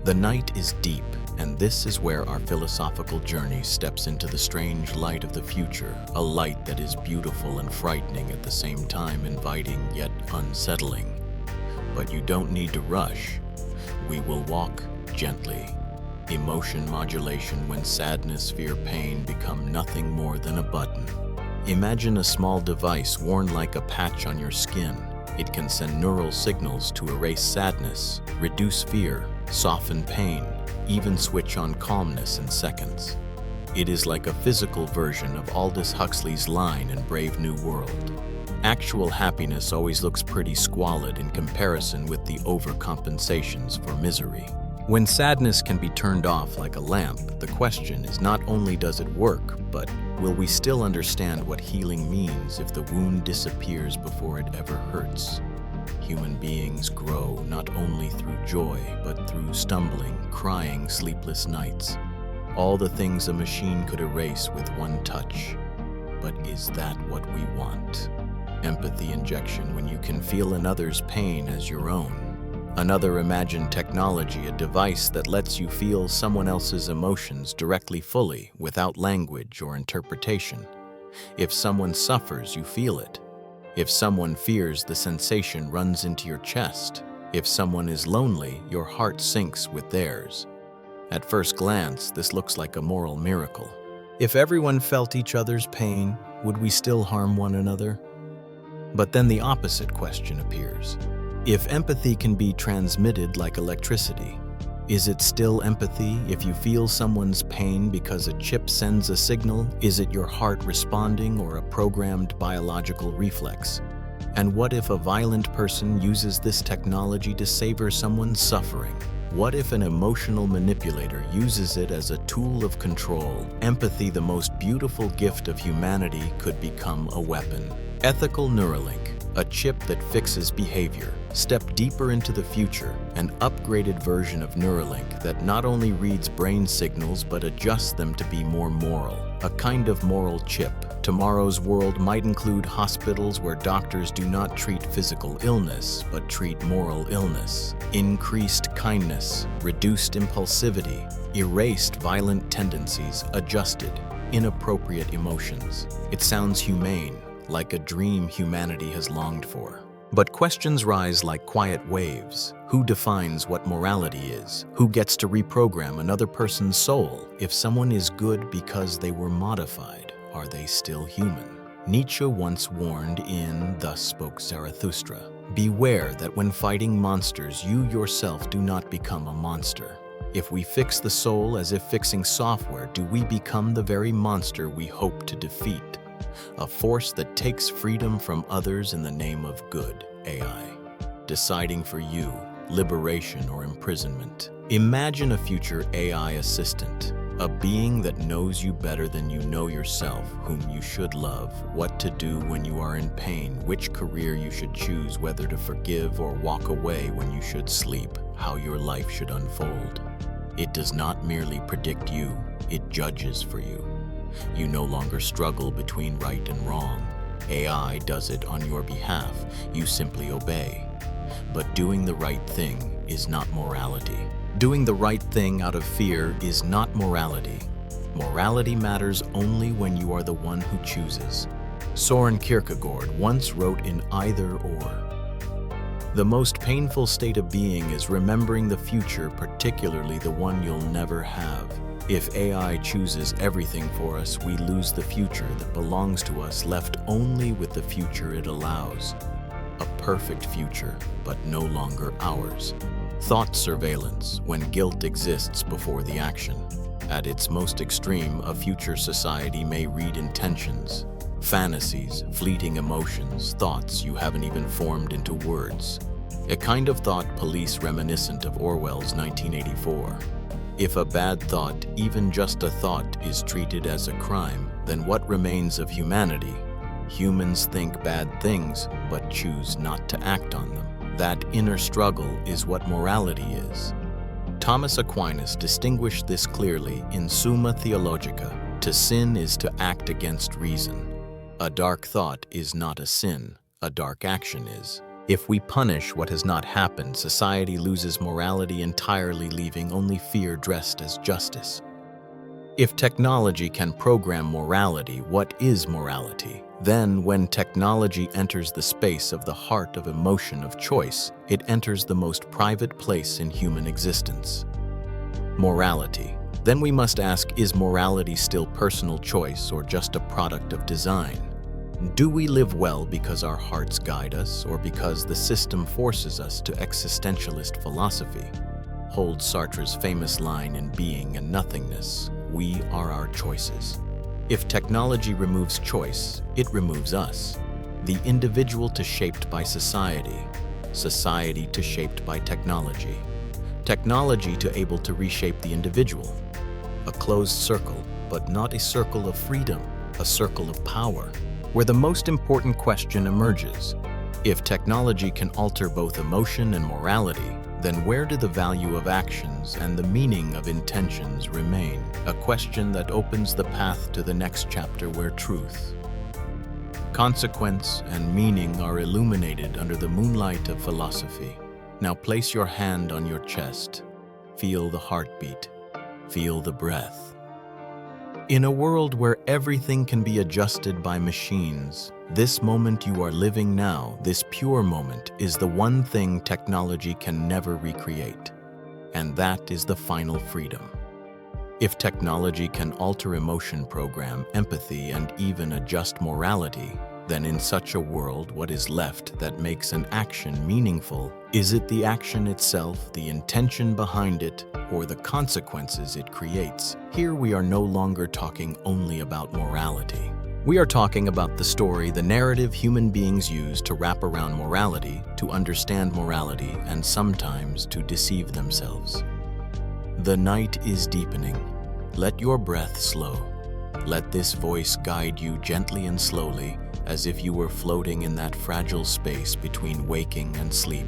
The night is deep, and this is where our philosophical journey steps into the strange light of the future, a light that is beautiful and frightening at the same time, inviting yet unsettling. But you don't need to rush. We will walk gently. Emotion modulation, when sadness, fear, pain become nothing more than a button. Imagine a small device worn like a patch on your skin. It can send neural signals to erase sadness, reduce fear, soften pain, even switch on calmness in seconds. It is like a physical version of Aldous Huxley's line in Brave New World. Actual happiness always looks pretty squalid in comparison with the overcompensations for misery. When sadness can be turned off like a lamp, the question is not only does it work, but will we still understand what healing means if the wound disappears before it ever hurts? Human beings grow not only through joy, but through stumbling, crying, sleepless nights. All the things a machine could erase with one touch. But is that what we want? Empathy injection, when you can feel another's pain as your own. Another imagined technology, a device that lets you feel someone else's emotions directly, fully, without language or interpretation. If someone suffers, you feel it. If someone fears, the sensation runs into your chest. If someone is lonely, your heart syncs with theirs. At first glance, this looks like a moral miracle. If everyone felt each other's pain, would we still harm one another? But then the opposite question appears. If empathy can be transmitted like electricity, is it still empathy if you feel someone's pain because a chip sends a signal? Is it your heart responding or a programmed biological reflex? And what if a violent person uses this technology to savor someone's suffering? What if an emotional manipulator uses it as a tool of control? Empathy, the most beautiful gift of humanity, could become a weapon. Ethical Neuralink, a chip that fixes behavior. Step deeper into the future, an upgraded version of Neuralink that not only reads brain signals but adjusts them to be more moral. A kind of moral chip. Tomorrow's world might include hospitals where doctors do not treat physical illness but treat moral illness. Increased kindness, reduced impulsivity, erased violent tendencies, adjusted inappropriate emotions. It sounds humane, like a dream humanity has longed for. But questions rise like quiet waves. Who defines what morality is? Who gets to reprogram another person's soul? If someone is good because they were modified, are they still human? Nietzsche once warned in Thus Spoke Zarathustra, "Beware that when fighting monsters, you yourself do not become a monster." If we fix the soul as if fixing software, do we become the very monster we hope to defeat? A force that takes freedom from others in the name of good, AI. Deciding for you, liberation, or imprisonment. Imagine a future AI assistant, a being that knows you better than you know yourself, whom you should love, what to do when you are in pain, which career you should choose, whether to forgive or walk away when you should sleep, how your life should unfold. It does not merely predict you, it judges for you. You no longer struggle between right and wrong. AI does it on your behalf. You simply obey. But doing the right thing is not morality. Doing the right thing out of fear is not morality. Morality matters only when you are the one who chooses. Soren Kierkegaard once wrote in Either or. The most painful state of being is remembering the future, particularly the one you'll never have. If AI chooses everything for us, we lose the future that belongs to us, left only with the future it allows. A perfect future, but no longer ours. Thought surveillance, when guilt exists before the action. At its most extreme, a future society may read intentions, fantasies, fleeting emotions, thoughts you haven't even formed into words. A kind of thought police reminiscent of Orwell's 1984. If a bad thought, even just a thought, is treated as a crime, then what remains of humanity? Humans think bad things, but choose not to act on them. That inner struggle is what morality is. Thomas Aquinas distinguished this clearly in Summa Theologica. To sin is to act against reason. A dark thought is not a sin, a dark action is. If we punish what has not happened, society loses morality entirely, leaving only fear dressed as justice. If technology can program morality, what is morality? Then, when technology enters the space of the heart of emotion of choice, it enters the most private place in human existence. Morality. Then we must ask, is morality still personal choice or just a product of design? Do we live well because our hearts guide us, or because the system forces us to existentialist philosophy? Hold Sartre's famous line in Being and Nothingness, "We are our choices." If technology removes choice, it removes us. The individual to shaped by society, society to shaped by technology, technology to able to reshape the individual. A closed circle, but not a circle of freedom, a circle of power, where the most important question emerges. If technology can alter both emotion and morality, then where do the value of actions and the meaning of intentions remain? A question that opens the path to the next chapter, where truth, consequence, and meaning are illuminated under the moonlight of philosophy. Now place your hand on your chest. Feel the heartbeat. Feel the breath. In a world where everything can be adjusted by machines, this moment you are living now, this pure moment, is the one thing technology can never recreate. And that is the final freedom. If technology can alter emotion, program empathy, and even adjust morality, then in such a world, what is left that makes an action meaningful? Is it the action itself, the intention behind it, or the consequences it creates? Here we are no longer talking only about morality. We are talking about the story, the narrative human beings use to wrap around morality, to understand morality, and sometimes to deceive themselves. The night is deepening. Let your breath slow. Let this voice guide you gently and slowly, as if you were floating in that fragile space between waking and sleep.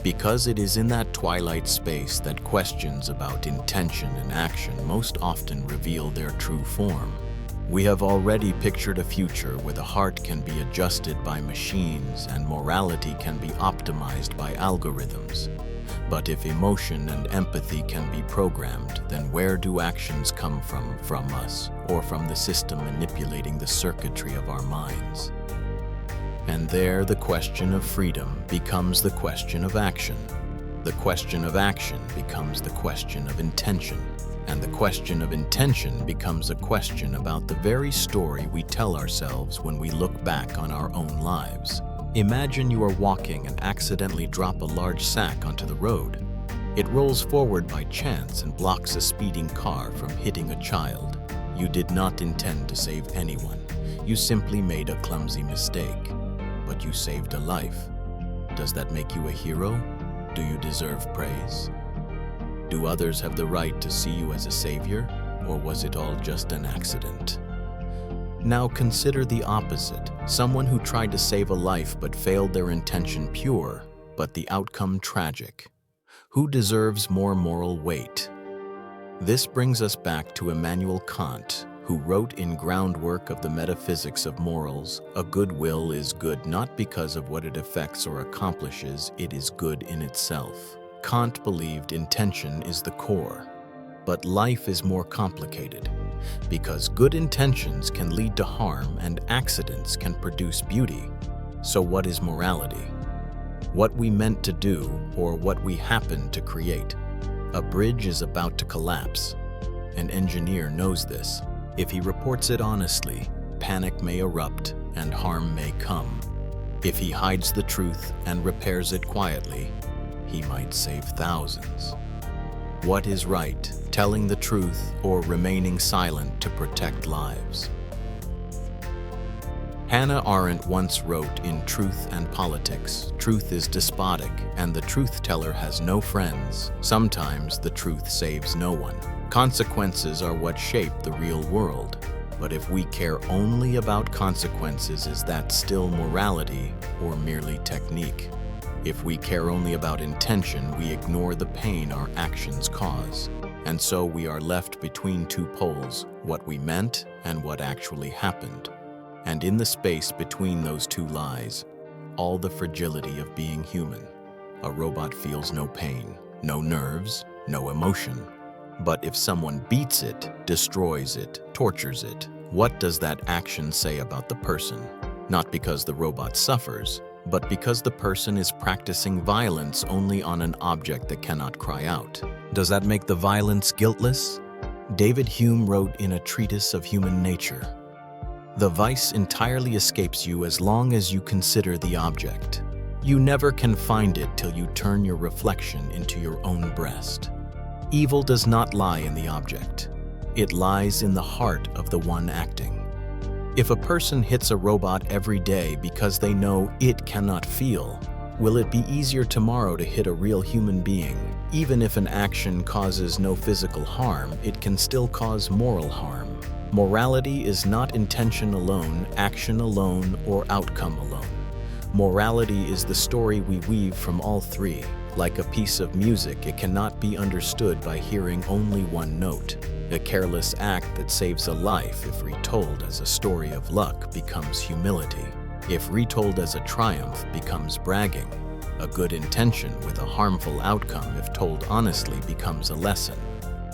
Because it is in that twilight space that questions about intention and action most often reveal their true form. We have already pictured a future where the heart can be adjusted by machines and morality can be optimized by algorithms. But if emotion and empathy can be programmed, then where do actions come from? From us, or from the system manipulating the circuitry of our minds? And there the question of freedom becomes the question of action. The question of action becomes the question of intention. And the question of intention becomes a question about the very story we tell ourselves when we look back on our own lives. Imagine you are walking and accidentally drop a large sack onto the road. It rolls forward by chance and blocks a speeding car from hitting a child. You did not intend to save anyone. You simply made a clumsy mistake. But you saved a life. Does that make you a hero? Do you deserve praise? Do others have the right to see you as a savior, or was it all just an accident? Now consider the opposite, someone who tried to save a life but failed, their intention pure, but the outcome tragic. Who deserves more moral weight? This brings us back to Immanuel Kant, who wrote in Groundwork of the Metaphysics of Morals, "A good will is good not because of what it affects or accomplishes, it is good in itself." Kant believed intention is the core. But life is more complicated, because good intentions can lead to harm and accidents can produce beauty. So what is morality? What we meant to do or what we happen to create. A bridge is about to collapse. An engineer knows this. If he reports it honestly, panic may erupt and harm may come. If he hides the truth and repairs it quietly, he might save thousands. What is right, telling the truth or remaining silent to protect lives? Hannah Arendt once wrote in Truth and Politics, "Truth is despotic, and the truth teller has no friends. Sometimes the truth saves no one. Consequences are what shape the real world. But if we care only about consequences, is that still morality or merely technique? If we care only about intention, we ignore the pain our actions cause. And so we are left between two poles, what we meant and what actually happened. And in the space between those two lies all the fragility of being human. A robot feels no pain, no nerves, no emotion. But if someone beats it, destroys it, tortures it, what does that action say about the person? Not because the robot suffers, but because the person is practicing violence only on an object that cannot cry out. Does that make the violence guiltless? David Hume wrote in a treatise of human nature, "The vice entirely escapes you as long as you consider the object. You never can find it till you turn your reflection into your own breast." Evil does not lie in the object. It lies in the heart of the one acting. If a person hits a robot every day because they know it cannot feel, will it be easier tomorrow to hit a real human being? Even if an action causes no physical harm, it can still cause moral harm. Morality is not intention alone, action alone, or outcome alone. Morality is the story we weave from all three. Like a piece of music, it cannot be understood by hearing only one note. A careless act that saves a life, if retold as a story of luck, becomes humility. If retold as a triumph, becomes bragging. A good intention with a harmful outcome, if told honestly, becomes a lesson.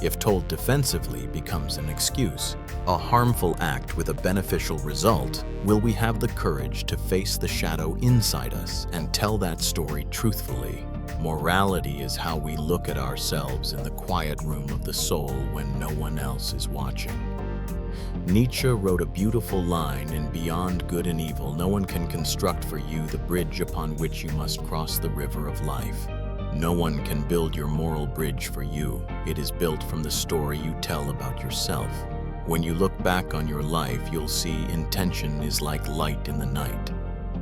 If told defensively, becomes an excuse. A harmful act with a beneficial result, will we have the courage to face the shadow inside us and tell that story truthfully? Morality is how we look at ourselves in the quiet room of the soul when no one else is watching. Nietzsche wrote a beautiful line in Beyond Good and Evil, "No one can construct for you the bridge upon which you must cross the river of life. No one can build your moral bridge for you. It is built from the story you tell about yourself. When you look back on your life, you'll see intention is like light in the night.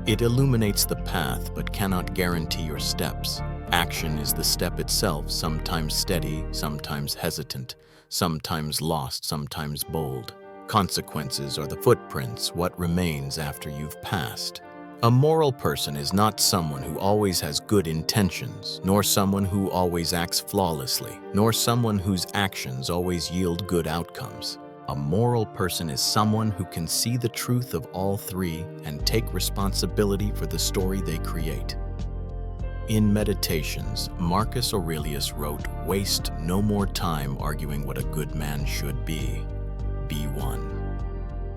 It illuminates the path but cannot guarantee your steps. Action is the step itself, sometimes steady, sometimes hesitant, sometimes lost, sometimes bold. Consequences are the footprints, what remains after you've passed. A moral person is not someone who always has good intentions, nor someone who always acts flawlessly, nor someone whose actions always yield good outcomes. A moral person is someone who can see the truth of all three and take responsibility for the story they create. In Meditations, Marcus Aurelius wrote, "Waste no more time arguing what a good man should be. Be one."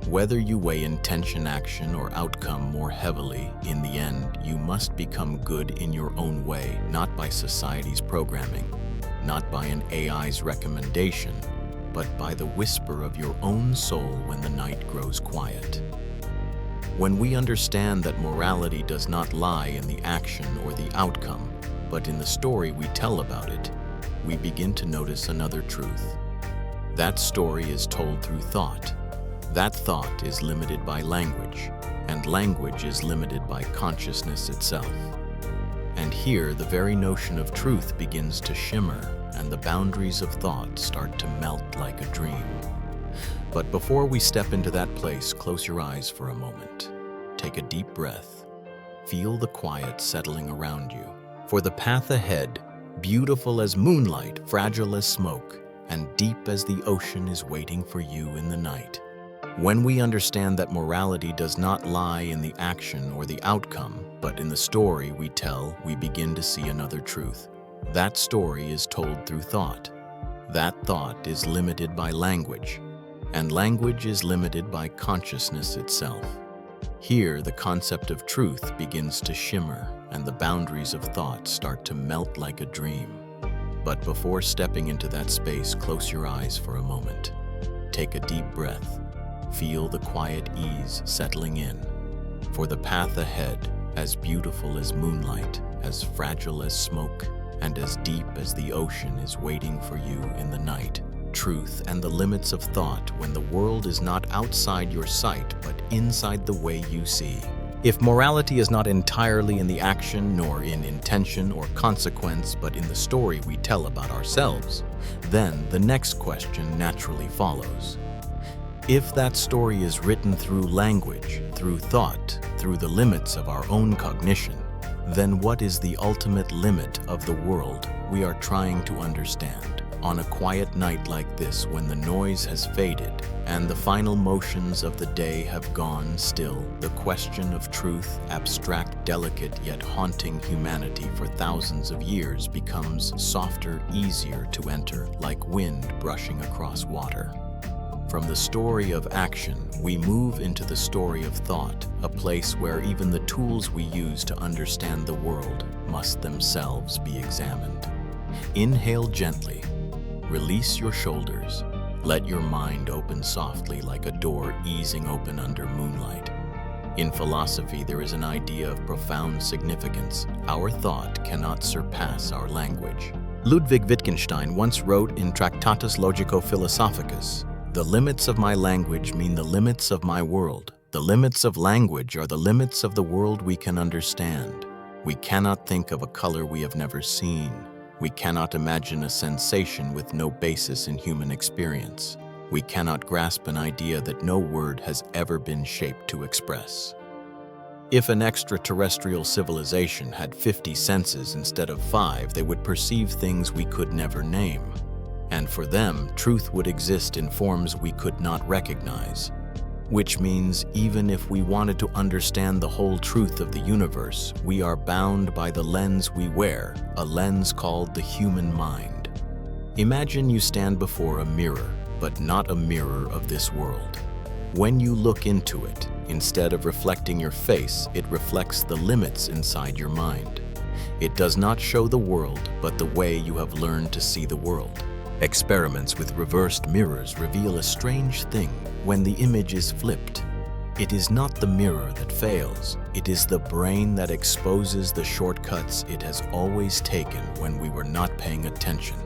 Whether you weigh intention, action, or outcome more heavily, in the end, you must become good in your own way, not by society's programming, not by an AI's recommendation, but by the whisper of your own soul when the night grows quiet. When we understand that morality does not lie in the action or the outcome, but in the story we tell about it, we begin to notice another truth. That story is told through thought. That thought is limited by language, and language is limited by consciousness itself. And here, the very notion of truth begins to shimmer, and the boundaries of thought start to melt like a dream. But before we step into that place, close your eyes for a moment. Take a deep breath. Feel the quiet settling around you. For the path ahead, beautiful as moonlight, fragile as smoke, and deep as the ocean, is waiting for you in the night. When we understand that morality does not lie in the action or the outcome, but in the story we tell, we begin to see another truth. That story is told through thought. That thought is limited by language, and language is limited by consciousness itself. Here, the concept of truth begins to shimmer, and the boundaries of thought start to melt like a dream. But before stepping into that space, close your eyes for a moment. Take a deep breath. Feel the quiet ease settling in. For the path ahead, as beautiful as moonlight, as fragile as smoke, and as deep as the ocean, is waiting for you in the night. Truth and the limits of thought when the world is not outside your sight, but inside the way you see. If morality is not entirely in the action, nor in intention or consequence, but in the story we tell about ourselves, then the next question naturally follows. If that story is written through language, through thought, through the limits of our own cognition, then what is the ultimate limit of the world we are trying to understand? On a quiet night like this, when the noise has faded and the final motions of the day have gone still, the question of truth, abstract, delicate, yet haunting humanity for thousands of years, becomes softer, easier to enter, like wind brushing across water. From the story of action, we move into the story of thought, a place where even the tools we use to understand the world must themselves be examined. Inhale gently. Release your shoulders. Let your mind open softly like a door easing open under moonlight. In philosophy, there is an idea of profound significance. Our thought cannot surpass our language. Ludwig Wittgenstein once wrote in Tractatus Logico-Philosophicus, "The limits of my language mean the limits of my world. The limits of language are the limits of the world we can understand. We cannot think of a color we have never seen. We cannot imagine a sensation with no basis in human experience. We cannot grasp an idea that no word has ever been shaped to express." If an extraterrestrial civilization had 50 senses instead of 5, they would perceive things we could never name. And for them, truth would exist in forms we could not recognize. Which means even if we wanted to understand the whole truth of the universe, we are bound by the lens we wear, a lens called the human mind. Imagine you stand before a mirror, but not a mirror of this world. When you look into it, instead of reflecting your face, it reflects the limits inside your mind. It does not show the world, but the way you have learned to see the world. Experiments with reversed mirrors reveal a strange thing when the image is flipped. It is not the mirror that fails, it is the brain that exposes the shortcuts it has always taken when we were not paying attention.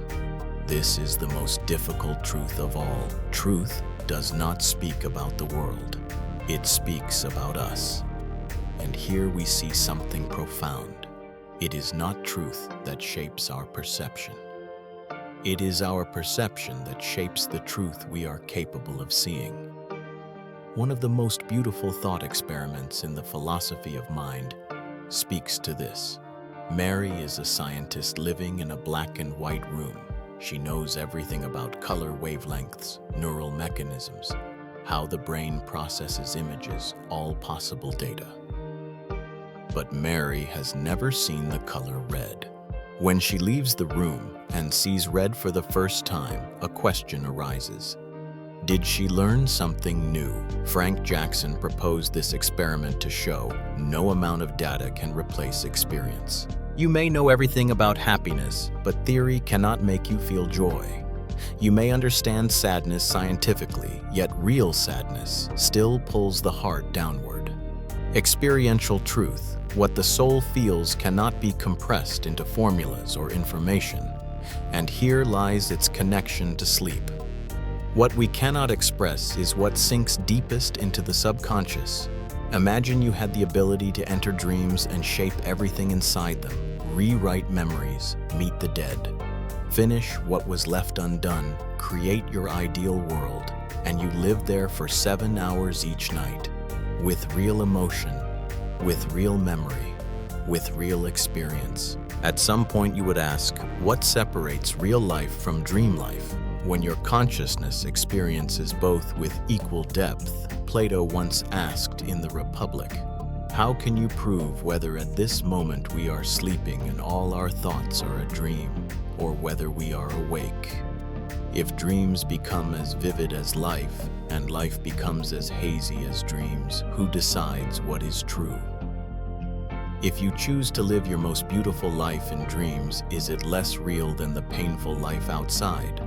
This is the most difficult truth of all. Truth does not speak about the world, it speaks about us. And here we see something profound. It is not truth that shapes our perception. It is our perception that shapes the truth we are capable of seeing. One of the most beautiful thought experiments in the philosophy of mind speaks to this. Mary is a scientist living in a black and white room. She knows everything about color wavelengths, neural mechanisms, how the brain processes images, all possible data. But Mary has never seen the color red. When she leaves the room and sees red for the first time, a question arises. Did she learn something new? Frank Jackson proposed this experiment to show no amount of data can replace experience. You may know everything about happiness, but theory cannot make you feel joy. You may understand sadness scientifically, yet real sadness still pulls the heart downward. Experiential truth, what the soul feels, cannot be compressed into formulas or information, and here lies its connection to sleep. What we cannot express is what sinks deepest into the subconscious. Imagine you had the ability to enter dreams and shape everything inside them, rewrite memories, meet the dead. Finish what was left undone, create your ideal world, and you live there for 7 hours each night, with real emotion, with real memory, with real experience. At some point you would ask, what separates real life from dream life? When your consciousness experiences both with equal depth, Plato once asked in the Republic, how can you prove whether at this moment we are sleeping and all our thoughts are a dream, or whether we are awake? If dreams become as vivid as life, and life becomes as hazy as dreams, who decides what is true? If you choose to live your most beautiful life in dreams, is it less real than the painful life outside?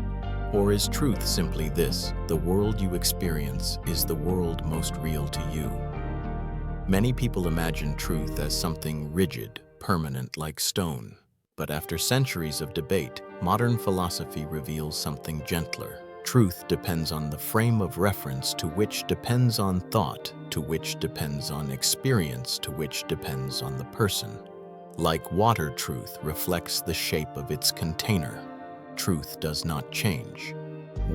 Or is truth simply this: the world you experience is the world most real to you? Many people imagine truth as something rigid, permanent like stone. But after centuries of debate, modern philosophy reveals something gentler. Truth depends on the frame of reference, to which depends on thought, to which depends on experience, to which depends on the person. Like water, truth reflects the shape of its container. Truth does not change.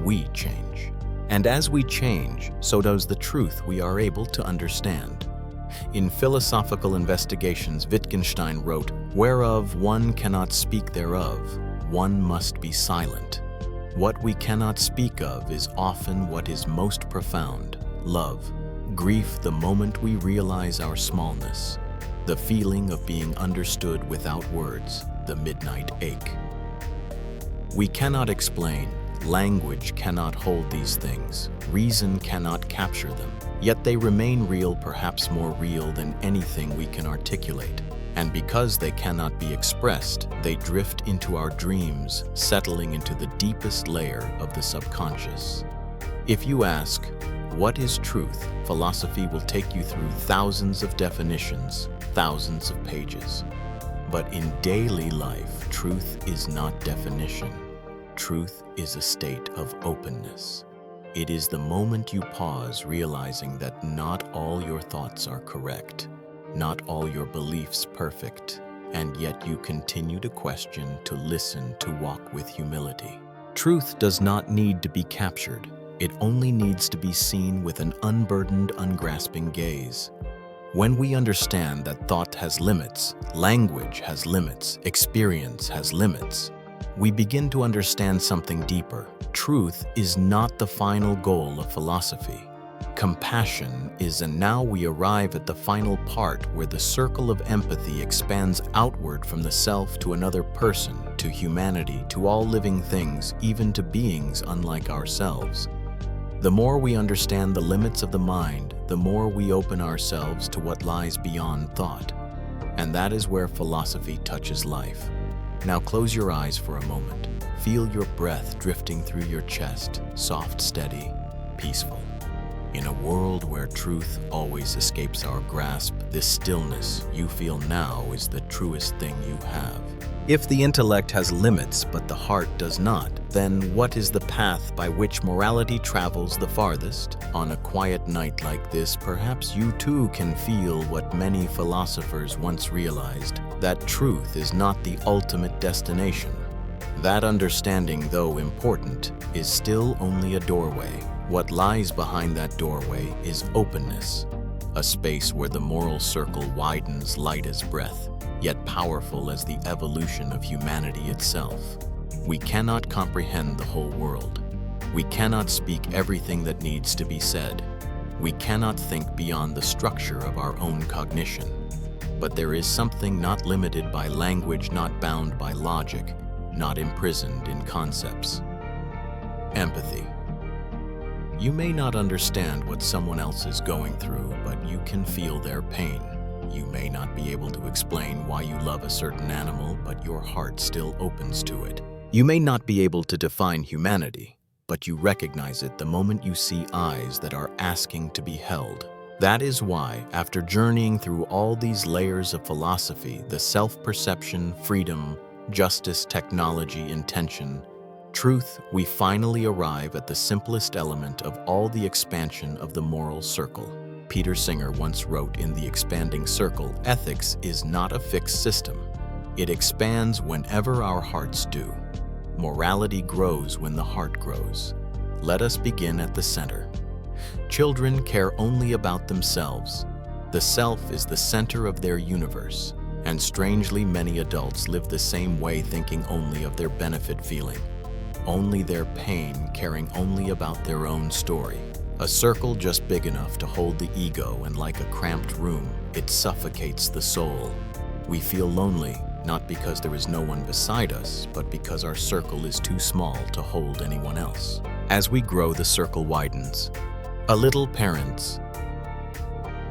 We change. And as we change, so does the truth we are able to understand. In Philosophical Investigations, Wittgenstein wrote, "Whereof one cannot speak thereof, one must be silent." What we cannot speak of is often what is most profound: love, grief the moment we realize our smallness, the feeling of being understood without words, the midnight ache. We cannot explain, language cannot hold these things, reason cannot capture them, yet they remain real, perhaps more real than anything we can articulate. And because they cannot be expressed, they drift into our dreams, settling into the deepest layer of the subconscious. If you ask, what is truth? Philosophy will take you through thousands of definitions, thousands of pages. But in daily life, truth is not definition. Truth is a state of openness. It is the moment you pause, realizing that not all your thoughts are correct, not all your beliefs perfect, and yet you continue to question, to listen, to walk with humility. Truth does not need to be captured. It only needs to be seen with an unburdened, ungrasping gaze. When we understand that thought has limits, language has limits, experience has limits, we begin to understand something deeper. Truth is not the final goal of philosophy. Compassion is, and now we arrive at the final part where the circle of empathy expands outward from the self to another person, to humanity, to all living things, even to beings unlike ourselves. The more we understand the limits of the mind, the more we open ourselves to what lies beyond thought. And that is where philosophy touches life. Now close your eyes for a moment. Feel your breath drifting through your chest, soft, steady, peaceful. In a world where truth always escapes our grasp, this stillness you feel now is the truest thing you have. If the intellect has limits but the heart does not, then what is the path by which morality travels the farthest? On a quiet night like this, perhaps you too can feel what many philosophers once realized, that truth is not the ultimate destination. That understanding, though important, is still only a doorway. What lies behind that doorway is openness, a space where the moral circle widens, light as breath, yet powerful as the evolution of humanity itself. We cannot comprehend the whole world. We cannot speak everything that needs to be said. We cannot think beyond the structure of our own cognition. But there is something not limited by language, not bound by logic, not imprisoned in concepts. Empathy. You may not understand what someone else is going through, but you can feel their pain. You may not be able to explain why you love a certain animal, but your heart still opens to it. You may not be able to define humanity, but you recognize it the moment you see eyes that are asking to be held. That is why, after journeying through all these layers of philosophy, the self-perception, freedom, justice, technology, intention, truth, we finally arrive at the simplest element of all the expansion of the moral circle. Peter Singer once wrote in The Expanding Circle, ethics is not a fixed system. It expands whenever our hearts do. Morality grows when the heart grows. Let us begin at the center. Children care only about themselves. The self is the center of their universe, and strangely many adults live the same way, thinking only of their benefit, feeling only their pain, caring only about their own story. A circle just big enough to hold the ego, and like a cramped room, it suffocates the soul. We feel lonely, not because there is no one beside us, but because our circle is too small to hold anyone else. As we grow, the circle widens. A little parents,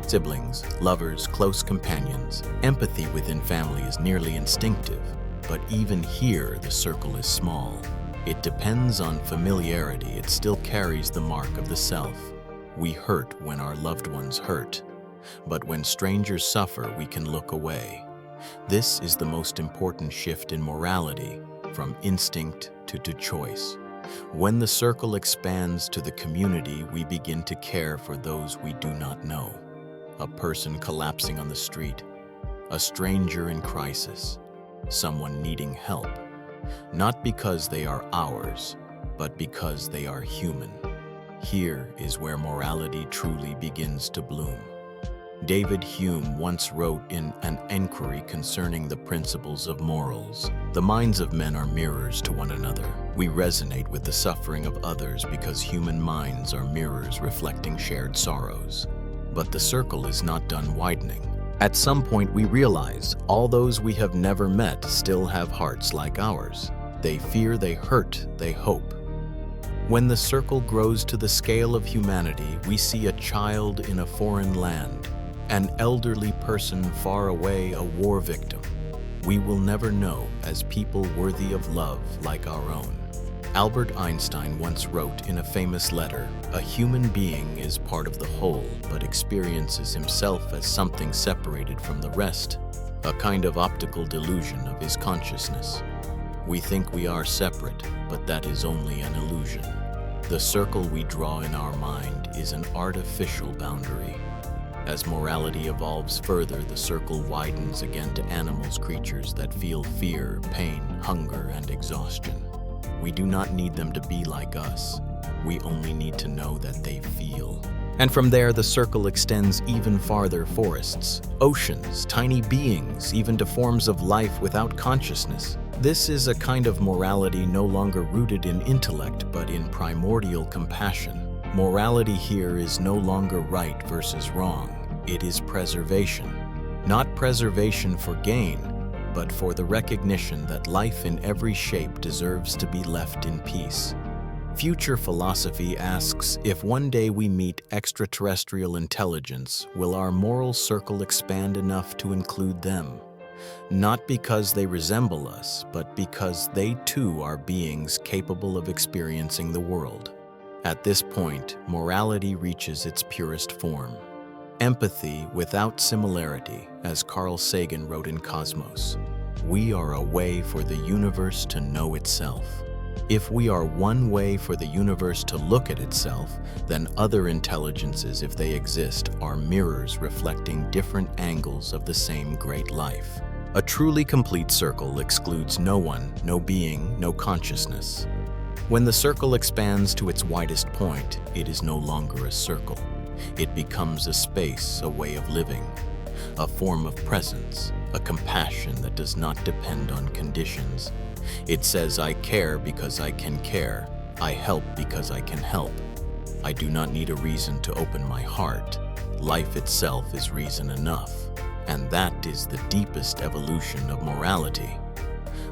siblings, lovers, close companions. Empathy within family is nearly instinctive, but even here the circle is small. It depends on familiarity. It still carries the mark of the self. We hurt when our loved ones hurt, but when strangers suffer, we can look away. This is the most important shift in morality, from instinct to choice. When the circle expands to the community, we begin to care for those we do not know. A person collapsing on the street, a stranger in crisis, someone needing help. Not because they are ours, but because they are human. Here is where morality truly begins to bloom. David Hume once wrote in an inquiry concerning the principles of morals, "The minds of men are mirrors to one another. We resonate with the suffering of others because human minds are mirrors reflecting shared sorrows." But the circle is not done widening. At some point we realize all those we have never met still have hearts like ours. They fear, they hurt, they hope. When the circle grows to the scale of humanity, we see a child in a foreign land, an elderly person far away, a war victim. We will never know as people worthy of love like our own. Albert Einstein once wrote in a famous letter, "A human being is part of the whole, but experiences himself as something separated from the rest, a kind of optical delusion of his consciousness." We think we are separate, but that is only an illusion. The circle we draw in our mind is an artificial boundary. As morality evolves further, the circle widens again to animals, creatures that feel fear, pain, hunger, and exhaustion. We do not need them to be like us. We only need to know that they feel. And from there, the circle extends even farther: forests, oceans, tiny beings, even to forms of life without consciousness. This is a kind of morality no longer rooted in intellect, but in primordial compassion. Morality here is no longer right versus wrong. It is preservation. Not preservation for gain, but for the recognition that life in every shape deserves to be left in peace. Future philosophy asks, if one day we meet extraterrestrial intelligence, will our moral circle expand enough to include them? Not because they resemble us, but because they too are beings capable of experiencing the world. At this point, morality reaches its purest form. Empathy without similarity, as Carl Sagan wrote in Cosmos. We are a way for the universe to know itself. If we are one way for the universe to look at itself, then other intelligences, if they exist, are mirrors reflecting different angles of the same great life. A truly complete circle excludes no one, no being, no consciousness. When the circle expands to its widest point, it is no longer a circle. It becomes a space, a way of living, a form of presence, a compassion that does not depend on conditions. It says, I care because I can care. I help because I can help. I do not need a reason to open my heart. Life itself is reason enough. And that is the deepest evolution of morality.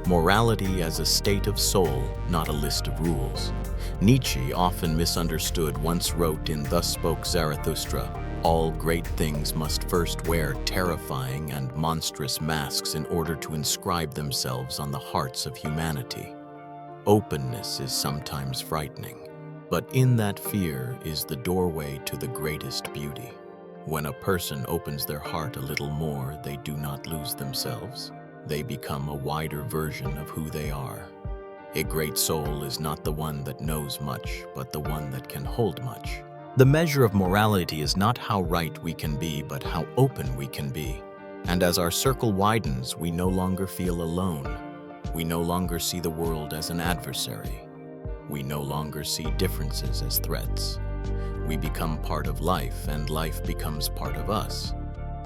Morality as a state of soul, not a list of rules. Nietzsche, often misunderstood, once wrote in Thus Spoke Zarathustra, all great things must first wear terrifying and monstrous masks in order to inscribe themselves on the hearts of humanity. Openness is sometimes frightening, but in that fear is the doorway to the greatest beauty. When a person opens their heart a little more, they do not lose themselves. They become a wider version of who they are. A great soul is not the one that knows much, but the one that can hold much. The measure of morality is not how right we can be, but how open we can be. And as our circle widens, we no longer feel alone. We no longer see the world as an adversary. We no longer see differences as threats. We become part of life, and life becomes part of us.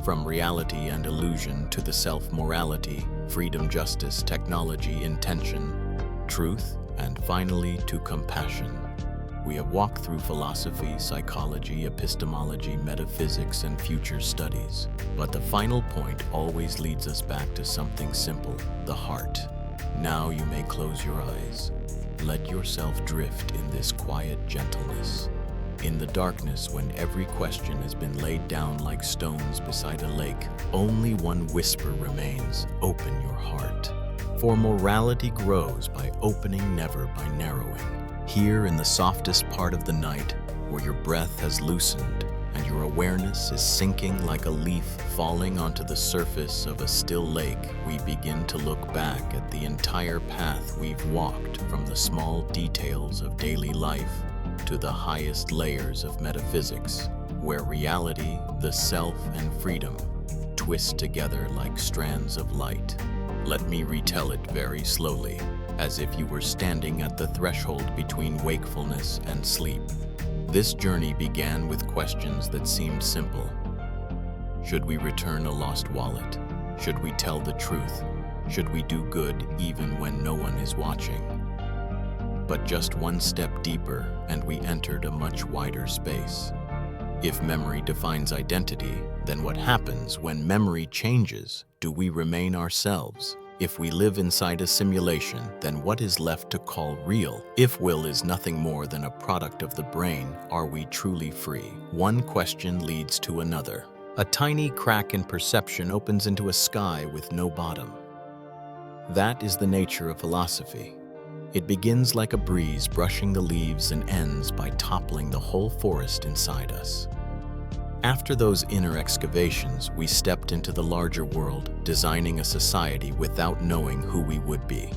From reality and illusion to the self-morality, freedom, justice, technology, intention, truth, and finally to compassion. We have walked through philosophy, psychology, epistemology, metaphysics, and future studies. But the final point always leads us back to something simple, the heart. Now you may close your eyes. Let yourself drift in this quiet gentleness. In the darkness, when every question has been laid down like stones beside a lake, only one whisper remains: open your heart. For morality grows by opening, never by narrowing. Here in the softest part of the night, where your breath has loosened and your awareness is sinking like a leaf falling onto the surface of a still lake, we begin to look back at the entire path we've walked, from the small details of daily life to the highest layers of metaphysics, where reality, the self, and freedom twist together like strands of light. Let me retell it very slowly, as if you were standing at the threshold between wakefulness and sleep. This journey began with questions that seemed simple. Should we return a lost wallet? Should we tell the truth? Should we do good even when no one is watching? But just one step deeper, and we entered a much wider space. If memory defines identity, then what happens when memory changes? Do we remain ourselves? If we live inside a simulation, then what is left to call real? If will is nothing more than a product of the brain, are we truly free? One question leads to another. A tiny crack in perception opens into a sky with no bottom. That is the nature of philosophy. It begins like a breeze brushing the leaves and ends by toppling the whole forest inside us. After those inner excavations, we stepped into the larger world, designing a society without knowing who we would be.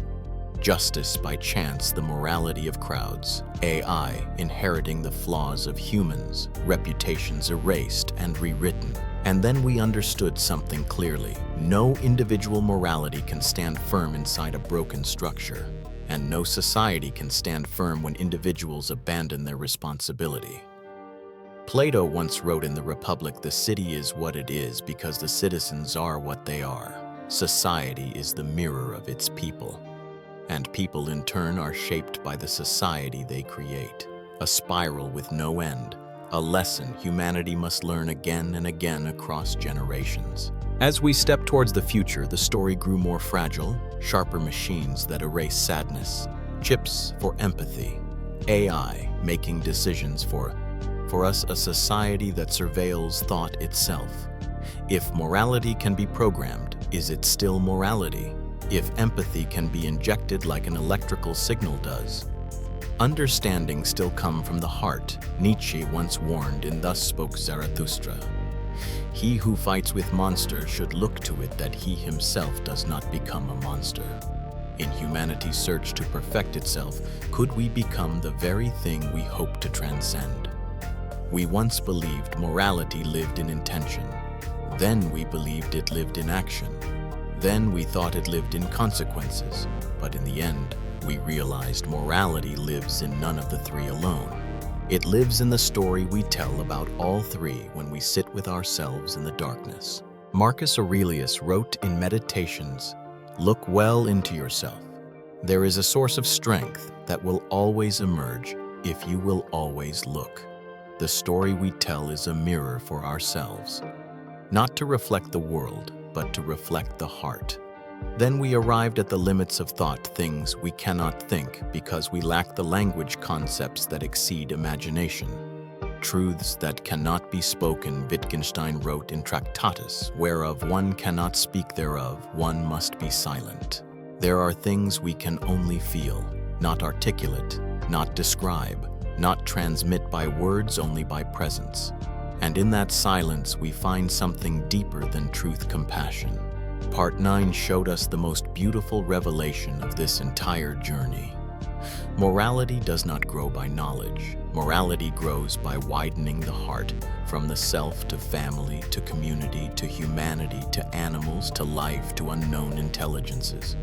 Justice by chance, the morality of crowds. AI inheriting the flaws of humans, reputations erased and rewritten. And then we understood something clearly. No individual morality can stand firm inside a broken structure. And no society can stand firm when individuals abandon their responsibility. Plato once wrote in the Republic, "The city is what it is because the citizens are what they are. Society is the mirror of its people. And people in turn are shaped by the society they create. A spiral with no end, a lesson humanity must learn again and again across generations." As we step towards the future, the story grew more fragile, sharper machines that erase sadness, chips for empathy, AI making decisions for us, a society that surveils thought itself. If morality can be programmed, is it still morality? If empathy can be injected like an electrical signal does, understanding still come from the heart? Nietzsche once warned in Thus Spoke Zarathustra. He who fights with monsters should look to it that he himself does not become a monster. In humanity's search to perfect itself, could we become the very thing we hope to transcend? We once believed morality lived in intention. Then we believed it lived in action. Then we thought it lived in consequences. But in the end, we realized morality lives in none of the three alone. It lives in the story we tell about all three when we sit with ourselves in the darkness. Marcus Aurelius wrote in Meditations, "Look well into yourself. There is a source of strength that will always emerge if you will always look." The story we tell is a mirror for ourselves, not to reflect the world, but to reflect the heart. Then we arrived at the limits of thought, things we cannot think because we lack the language concepts that exceed imagination. Truths that cannot be spoken, Wittgenstein wrote in Tractatus, "Whereof one cannot speak thereof, one must be silent." There are things we can only feel, not articulate, not describe, not transmit by words, only by presence. And in that silence, we find something deeper than truth, compassion. Part 9 showed us the most beautiful revelation of this entire journey. Morality does not grow by knowledge. Morality grows by widening the heart from the self to family to community to humanity to animals to life to unknown intelligences.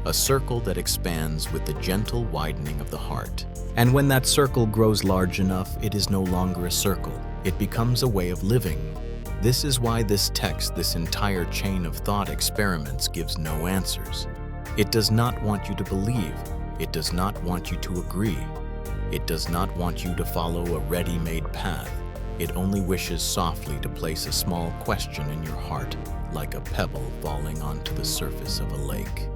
A circle that expands with the gentle widening of the heart. And when that circle grows large enough, it is no longer a circle. It becomes a way of living. This is why this text, this entire chain of thought experiments, gives no answers. It does not want you to believe. It does not want you to agree. It does not want you to follow a ready-made path. It only wishes softly to place a small question in your heart, like a pebble falling onto the surface of a lake.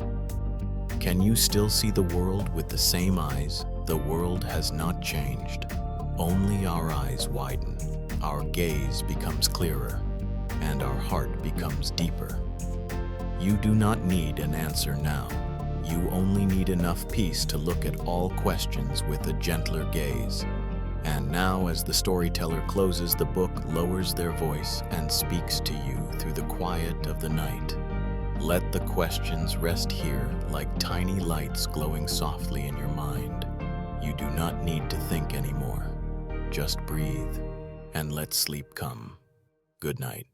Can you still see the world with the same eyes? The world has not changed. Only our eyes widen. Our gaze becomes clearer, and our heart becomes deeper. You do not need an answer now. You only need enough peace to look at all questions with a gentler gaze. And now, as the storyteller closes the book, lowers their voice and speaks to you through the quiet of the night. Let the questions rest here like tiny lights glowing softly in your mind. You do not need to think anymore. Just breathe and let sleep come. Good night.